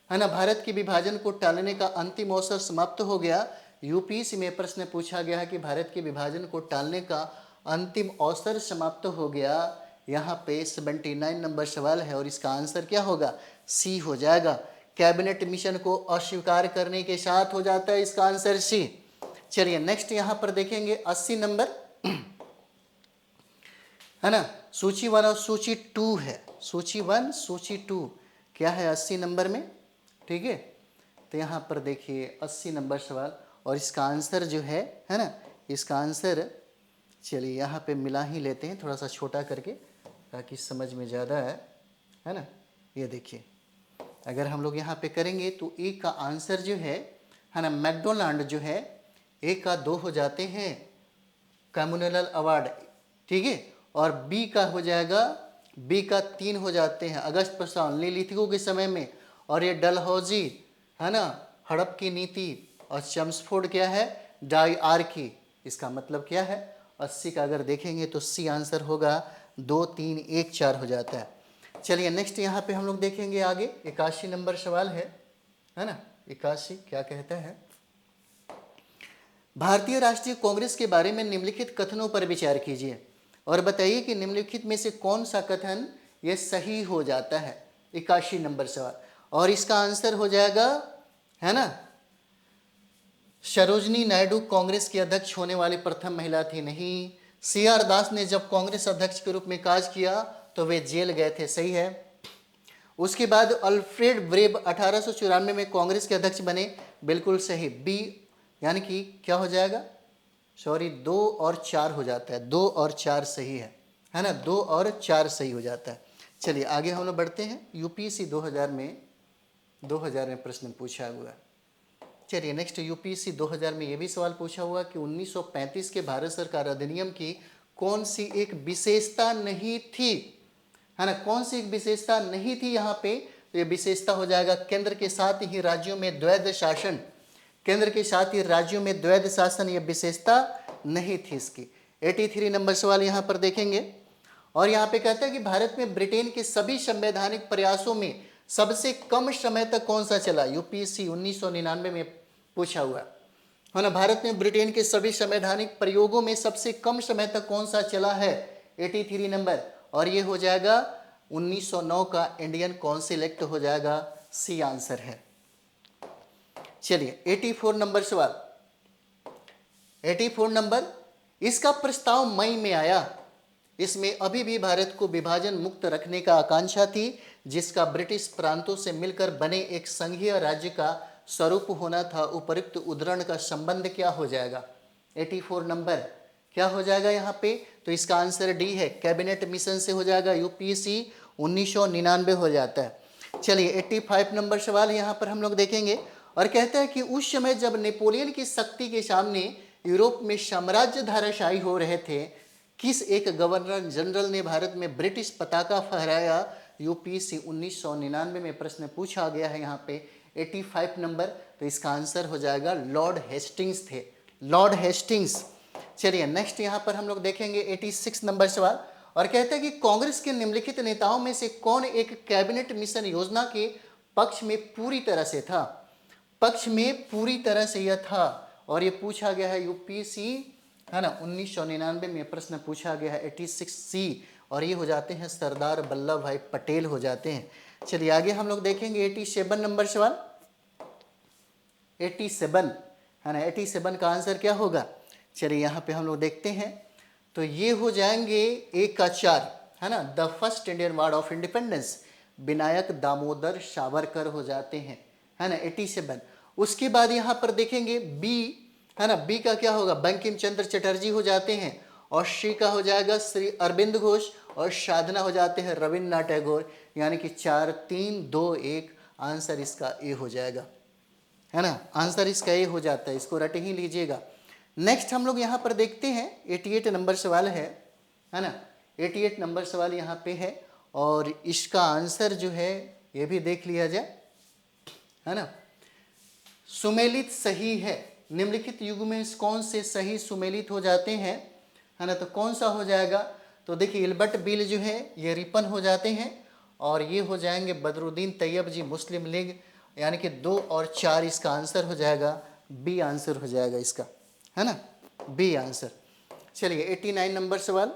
S1: है ना। भारत के विभाजन को टालने का अंतिम अवसर समाप्त हो गया। यूपीएससी में प्रश्न पूछा गया है कि भारत के विभाजन को टालने का अंतिम अवसर समाप्त हो गया। यहाँ पे 79 नंबर सवाल है और इसका आंसर क्या होगा, सी हो जाएगा। कैबिनेट मिशन को अस्वीकार करने के साथ हो जाता है इसका आंसर सी। चलिए नेक्स्ट यहाँ पर देखेंगे 80 नंबर, है ना। सूची 1 और सूची 2 है, सूची 1 सूची 2 क्या है 80 नंबर में, ठीक है। तो यहाँ पर देखिए 80 नंबर सवाल और इसका आंसर जो है ना, इसका आंसर चलिए यहाँ पे मिला ही लेते हैं थोड़ा सा छोटा करके ताकि समझ में ज़्यादा है ना। ये देखिए अगर हम लोग यहाँ पे करेंगे तो ए का आंसर जो है ना, मैकडोनाल्ड जो है 1 का 2 हो जाते हैं, कम्युनल अवार्ड, ठीक है। और बी का हो जाएगा, बी का 3 हो जाते हैं, अगस्त प्रसाद लिथिको के समय में, और ये डलहौजी, है ना, हड़प की नीति, और चम्सफोर्ड क्या है, डायआर्की। इसका मतलब क्या है, 80 का अगर देखेंगे तो सी आंसर होगा, 2 3 1 4 हो जाता है। चलिए नेक्स्ट यहाँ पे हम लोग देखेंगे आगे 81 नंबर सवाल है ना। 81 क्या कहता है, भारतीय राष्ट्रीय कांग्रेस के बारे में निम्नलिखित कथनों पर विचार कीजिए और बताइए कि निम्नलिखित में से कौन सा कथन ये सही हो जाता है। 81 नंबर सवाल और इसका आंसर हो जाएगा, है ना, सरोजनी नायडू कांग्रेस की अध्यक्ष होने वाली प्रथम महिला थी, नहीं। CR दास ने जब कांग्रेस अध्यक्ष के रूप में कार्य किया तो वे जेल गए थे, सही है। उसके बाद अल्फ्रेड ब्रेव 1894 में कांग्रेस के अध्यक्ष बने, बिल्कुल सही, बी, यानी कि क्या हो जाएगा, सॉरी 2 और 4 हो जाता है, 2 और 4 सही है ना, 2 और 4 सही हो जाता है। चलिए आगे हम लोग बढ़ते हैं। यूपीएससी 2000 में प्रश्न पूछा हुआ। चलिए नेक्स्ट यूपीएससी 2000 में ये भी सवाल पूछा हुआ कि 1935 के भारत सरकार अधिनियम की कौन सी एक विशेषता नहीं थी, है ना, कौन सी एक विशेषता नहीं थी यहाँ पे, तो ये विशेषता हो जाएगा केंद्र के साथ ही राज्यों में द्वैध शासन, केंद्र के साथ ही राज्यों में द्वैध शासन, ये विशेषता नहीं थी इसकी। 83 नंबर सवाल यहाँ पर देखेंगे और यहाँ पे कहता है कि भारत में ब्रिटेन के सभी संवैधानिक प्रयासों में सबसे कम समय तक कौन सा चला, यूपीएससी 1999 में पूछा हुआ है ना। भारत में ब्रिटेन के सभी संवैधानिक प्रयोगों में सबसे कम समय तक कौन सा चला है, 83 नंबर, और ये हो जाएगा 1909 का इंडियन काउंसिल एक्ट हो जाएगा, सी आंसर है। चलिए 84 नंबर सवाल, 84 नंबर, इसका प्रस्ताव मई में आया, इसमें अभी भी भारत को विभाजन मुक्त रखने का आकांक्षा थी, जिसका ब्रिटिश प्रांतों से मिलकर बने एक संघीय राज्य का स्वरूप होना था। उपयुक्त उद्धरण का संबंध क्या हो जाएगा, 84 नंबर क्या हो जाएगा यहाँ पे, तो इसका आंसर डी है, कैबिनेट मिशन से हो जाएगा, यूपीएससी 1999 हो जाता है। चलिए 85 नंबर सवाल यहाँ पर हम लोग देखेंगे और कहता है कि उस समय जब नेपोलियन की शक्ति के सामने यूरोप में साम्राज्य धाराशायी हो रहे थे, किस एक गवर्नर जनरल ने भारत में ब्रिटिश पताका फहराया, यूपीएससी 1999 में प्रश्न पूछा गया है यहाँ पे 85 नंबर, तो इसका आंसर हो जाएगा लॉर्ड हेस्टिंग्स थे, लॉर्ड हेस्टिंग्स। चलिए नेक्स्ट यहाँ पर हम लोग देखेंगे 86 नंबर सवाल और कहते हैं कि कांग्रेस के निम्नलिखित नेताओं में से कौन एक कैबिनेट मिशन योजना के पक्ष में पूरी तरह से था, पक्ष में पूरी तरह से यह था, और ये पूछा गया है यूपीएससी है ना, 1999 में प्रश्न पूछा गया है 86C, और ये हो जाते हैं सरदार वल्लभ भाई पटेल हो जाते हैं। चलिए आगे हम लोग देखेंगे 87 नंबर सवाल। 87 है ना, 87 का आंसर क्या होगा? चलिए यहाँ पे हम लोग देखते हैं, तो ये हो जाएंगे 1 का 4, है ना, the first Indian ward of independence Vinayak Damodar Savarkar हो जाते हैं, है ना, 87। उसके बाद यहाँ पर देखेंगे बी, है ना, बी का क्या होगा? बंकिम चंद्र चटर्जी हो जाते हैं, और सी का हो जाएगा श्री अरविंद घोष, और साधना हो जाते हैं रविन्द्रनाथ टैगोर, यानी कि 4 3 2 1, आंसर इसका ए हो जाएगा, है ना, आंसर इसका ए हो जाता है, इसको रट ही लीजिएगा। नेक्स्ट हम लोग यहाँ पर देखते हैं 88 नंबर सवाल है ना, 88 नंबर सवाल यहाँ पे है, और इसका आंसर जो है ये भी देख लिया जाए, है ना। सुमेलित सही है, निम्नलिखित युग में कौन से सही सुमेलित हो जाते हैं, है ना, तो कौन सा हो जाएगा? तो देखिए इल्बर्ट बिल जो है ये रिपन हो जाते हैं, और ये हो जाएंगे बदरुद्दीन तैयब जी मुस्लिम लीग, यानी कि 2 और 4 इसका आंसर हो जाएगा, बी आंसर हो जाएगा इसका, है ना, बी आंसर। चलिए 89 नंबर सवाल।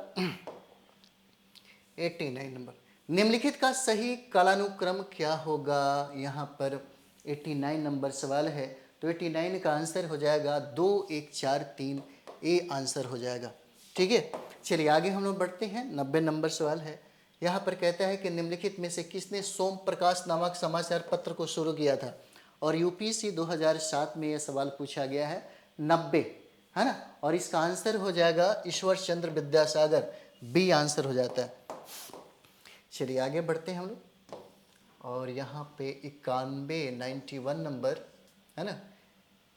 S1: 89 नंबर, निम्नलिखित का सही कालानुक्रम क्या होगा? यहाँ पर 89 नंबर सवाल है, तो 89 का आंसर हो जाएगा 2 1 4 3, ए आंसर हो जाएगा, ठीक है। चलिए आगे हम लोग बढ़ते हैं, 90 नंबर सवाल है। यहाँ पर कहता है कि निम्नलिखित में से किसने सोम प्रकाश नामक समाचार पत्र को शुरू किया था? और यूपीएससी 2007 में यह सवाल पूछा गया है, 90, है ना, और इसका आंसर हो जाएगा ईश्वर चंद्र विद्यासागर, बी आंसर हो जाता है। चलिए आगे बढ़ते हैं हम लोग, और यहाँ पे 91 नंबर, है ना,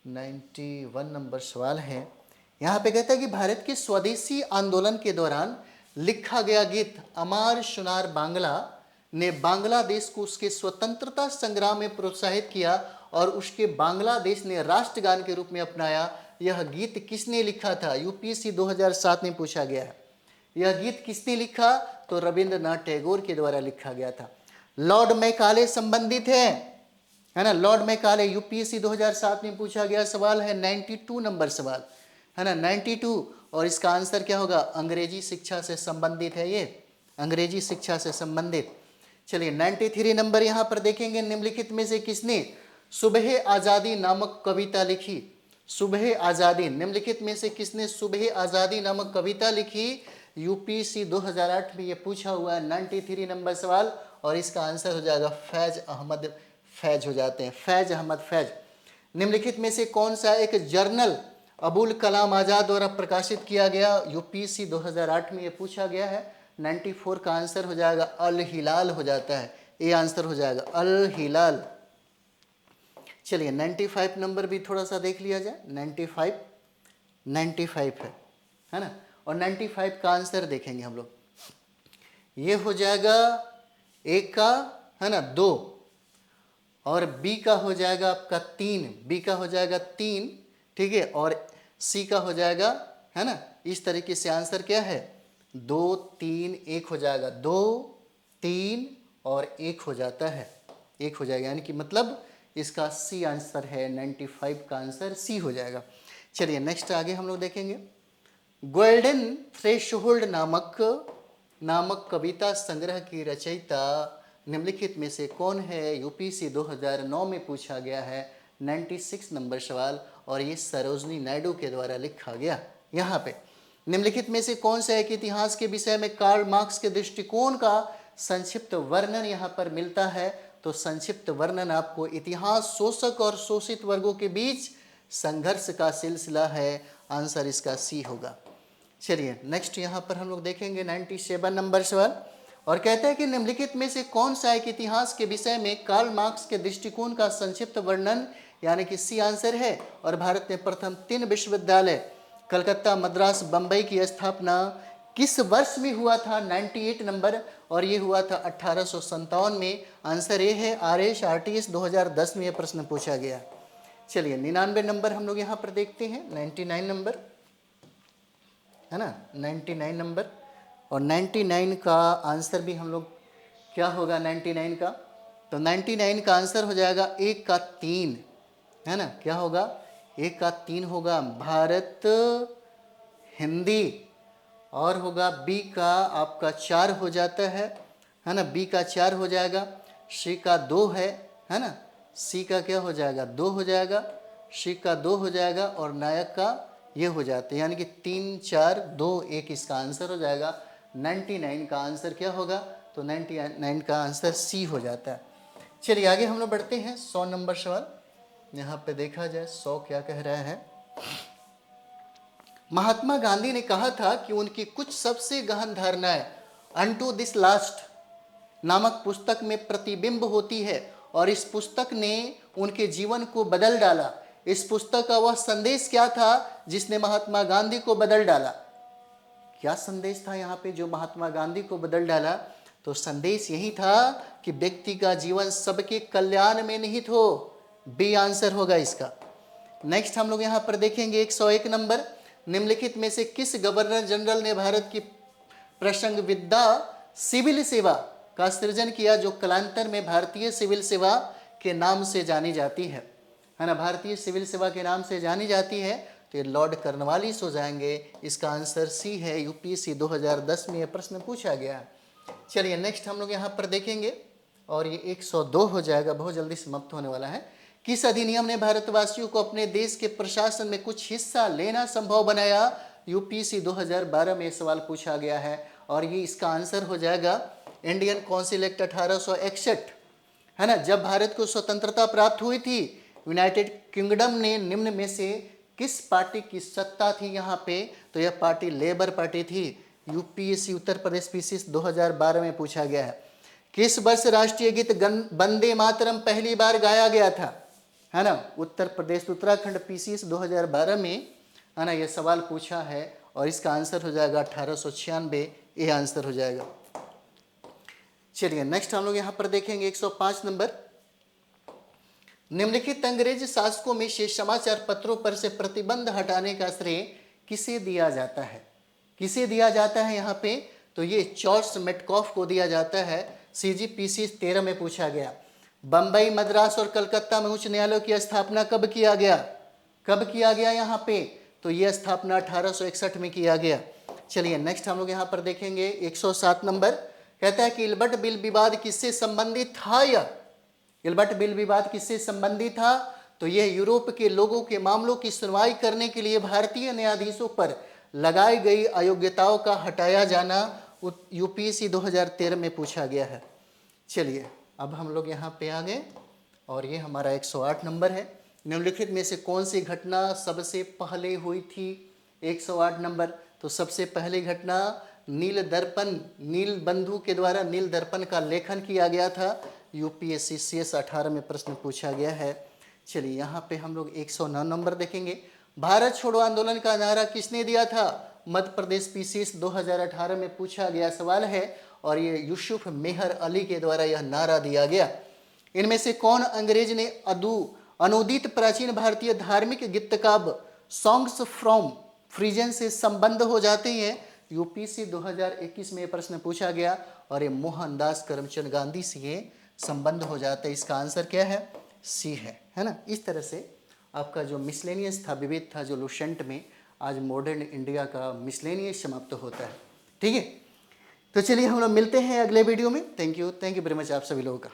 S1: 91 नंबर सवाल है। यहाँ पे कहता है कि भारत के स्वदेशी आंदोलन के दौरान लिखा गया गीत अमार सुनार बांग्ला ने बांग्लादेश को उसके स्वतंत्रता संग्राम में प्रोत्साहित किया, और उसके बांग्लादेश ने राष्ट्रगान के रूप में अपनाया। यह गीत किसने लिखा था? यूपीएससी 2007 में पूछा गया है। यह गीत किसने लिखा? तो रविंद्रनाथ टैगोर के द्वारा लिखा गया था। लॉर्ड मैकाले संबंधित है ना, लॉर्ड मैकाले, यूपीएससी 2007 में पूछा गया सवाल है, 92 नंबर सवाल, है ना, 92, और इसका आंसर क्या होगा? अंग्रेजी शिक्षा से संबंधित है, ये अंग्रेजी शिक्षा से संबंधित। चलिए 93 नंबर यहाँ पर देखेंगे, निम्नलिखित में से किसने सुबह आज़ादी नामक कविता लिखी? सुबह आज़ादी, निम्नलिखित में से किसने सुबह आज़ादी नामक कविता लिखी? यूपीएससी 2008 में ये पूछा हुआ है, 93 नंबर सवाल, और इसका आंसर हो जाएगा फैज अहमद फैज हो जाते हैं, फैज अहमद फैज। निम्नलिखित में से कौन सा एक जर्नल अबुल कलाम आज़ाद द्वारा प्रकाशित किया गया? यूपीएससी 2008 में ये पूछा गया है, 94 का आंसर हो जाएगा अल हिलाल हो जाता है, ये आंसर हो जाएगा अल हिलाल। चलिए 95 नंबर भी थोड़ा सा देख लिया जाए, 95 है ना, और 95 का आंसर देखेंगे हम लोग, ये हो जाएगा ए का, है ना, 2, और बी का हो जाएगा आपका 3, बी का हो जाएगा 3, ठीक है, और सी का हो जाएगा, है ना, इस तरीके से आंसर क्या है? 2 3 1 हो जाएगा, 2 3 और 1 हो जाता है, 1 हो जाएगा, यानी कि मतलब इसका सी आंसर है, 95 का आंसर सी हो जाएगा। चलिए नेक्स्ट आगे हम लोग देखेंगे, गोल्डन थ्रेशोल्ड नामक कविता संग्रह की रचयिता निम्नलिखित में से कौन है? यूपीएससी 2009 में पूछा गया है, 96 नंबर सवाल, और ये सरोजनी नायडू के द्वारा लिखा गया। यहाँ पे निम्नलिखित में से कौन सा है कि इतिहास के विषय में कार्ल मार्क्स के दृष्टिकोण का संक्षिप्त वर्णन यहाँ पर मिलता है? तो संक्षिप्त वर्णन आपको इतिहास शोषक और शोषित वर्गों के बीच संघर्ष का सिलसिला है, आंसर इसका सी होगा। चलिए नेक्स्ट यहाँ पर हम लोग देखेंगे 97 नंबर सवाल, और कहता है कि निम्नलिखित में से कौन सा एक इतिहास के विषय में कार्ल मार्क्स के दृष्टिकोण का संक्षिप्त वर्णन, यानी कि सी आंसर है। और भारत में प्रथम 3 विश्वविद्यालय कलकत्ता, मद्रास, बम्बई की स्थापना किस वर्ष में हुआ था? 98 नंबर, और ये हुआ था 1857 में, आंसर ये है RSRTS 2010 में यह प्रश्न पूछा गया। चलिए 99 नंबर हम लोग यहाँ पर देखते हैं, 99 नंबर, है ना, 99 नंबर, और 99 का आंसर भी हम लोग क्या होगा 99 का? तो 99 का आंसर हो जाएगा 1 का 3, है ना, क्या होगा? 1 का 3 होगा। भारत हिंदी, और होगा बी का आपका 4 हो जाता है ना, बी का 4 हो जाएगा, सी का 2 है ना, सी का क्या हो जाएगा 2 हो जाएगा, सी का 2 हो जाएगा, और नायक का ये हो जाता है, यानी कि 3 4 2 1 इसका आंसर हो जाएगा। 99 का आंसर क्या होगा, तो 99 का आंसर सी हो जाता है। चलिए आगे हम लोग बढ़ते हैं 100 नंबर सवाल। यहाँ पे देखा जाए 100 क्या कह रहा है। महात्मा गांधी ने कहा था कि उनकी कुछ सबसे गहन धारणाएं अनटू दिस लास्ट नामक पुस्तक में प्रतिबिंब होती है, और इस पुस्तक ने उनके जीवन को बदल डाला। इस पुस्तक का वह संदेश क्या था जिसने महात्मा गांधी को बदल डाला? क्या संदेश था यहाँ पे जो महात्मा गांधी को बदल डाला? तो संदेश यही था कि व्यक्ति का जीवन सबके कल्याण में निहित हो। बी आंसर होगा इसका। नेक्स्ट हम लोग यहाँ पर देखेंगे 101 नंबर। निम्नलिखित में से किस गवर्नर जनरल ने भारत की प्रसंग विद्या सिविल सेवा का सृजन किया, जो कालांतर में भारतीय सिविल सेवा के नाम से जानी जाती है ना, भारतीय सिविल सेवा के नाम से जानी जाती है? तो ये लॉर्ड कर्नवालिस हो जाएंगे। इसका आंसर सी है। यूपीएससी 2010 में यह प्रश्न पूछा गया। चलिए नेक्स्ट हम लोग यहाँ पर देखेंगे, और ये 102 हो जाएगा, बहुत जल्दी समाप्त होने वाला है। किस अधिनियम ने भारतवासियों को अपने देश के प्रशासन में कुछ हिस्सा लेना संभव बनाया? यूपीएससी 2012 में सवाल पूछा गया है, और ये इसका आंसर हो जाएगा इंडियन काउंसिल एक्ट 1861, है ना। जब भारत को स्वतंत्रता प्राप्त हुई थी, यूनाइटेड किंगडम ने निम्न में से किस पार्टी की सत्ता थी यहाँ पे? तो यह पार्टी लेबर पार्टी थी। यूपीएससी उत्तर प्रदेश पीसीएस 2012 में पूछा गया है। किस वर्ष राष्ट्रीय गीत वंदे मातरम पहली बार गाया गया था, है ना? उत्तर प्रदेश उत्तराखंड पीसीएस 2012 में, है ना, यह सवाल पूछा है, और इसका आंसर हो जाएगा 1896। ये आंसर हो जाएगा। चलिए नेक्स्ट हम लोग यहाँ पर देखेंगे 105 नंबर। निम्नलिखित अंग्रेज शासकों में से समाचार पत्रों पर से प्रतिबंध हटाने का श्रेय किसे दिया जाता है? किसे दिया जाता है यहाँ पे? तो ये जॉर्ज मेटकॉफ को दिया जाता है। सीजीपीसी 13 में पूछा गया। बंबई, मद्रास और कलकत्ता में उच्च न्यायालयों की स्थापना कब किया गया? कब किया गया यहाँ पे? तो ये स्थापना 1861 में किया गया। चलिए नेक्स्ट हम लोग यहाँ पर देखेंगे 107 नंबर। कहता है कि इल्बर्ट बिल विवाद किससे संबंधित था? यह इल्बर्ट बिल विवाद किससे संबंधित था? तो यह यूरोप के लोगों के मामलों की सुनवाई करने के लिए भारतीय न्यायाधीशों पर लगाई गई अयोग्यताओं का हटाया जाना यूपीएससी 2013 में पूछा गया है। चलिए अब हम लोग यहाँ पे आ गए, और ये हमारा 108 नंबर है। निम्नलिखित में से कौन सी घटना सबसे पहले हुई थी? 108 नंबर। तो सबसे पहली घटना नील बंधु के द्वारा नील दर्पण का लेखन किया गया था। यूपीएससी CS 18 में प्रश्न पूछा गया है। चलिए यहाँ पे हम लोग 109 नंबर देखेंगे। भारत छोड़ो आंदोलन का नारा किसने दिया था? मध्य प्रदेश पीसीएस 2018 में पूछा गया सवाल है, और ये यूसुफ मेहर अली के द्वारा यह नारा दिया गया। इनमें से कौन अंग्रेज ने अनुदित प्राचीन भारतीय धार्मिक गीत काव्य सॉन्ग्स फ्रॉम फ्रीजन से संबंध हो जाते हैं? यूपीएससी 2021 में प्रश्न पूछा गया, और ये मोहनदास करमचंद गांधी से ये संबंध हो जाता है। इसका आंसर क्या है? सी है ना। इस तरह से आपका जो मिसलेनियस था, विविध था, जो लुसेंट में, आज मॉडर्न इंडिया का मिसलेनियस समाप्त होता है। ठीक है, तो चलिए हम लोग मिलते हैं अगले वीडियो में। थैंक यू वेरी मच आप सभी लोगों का।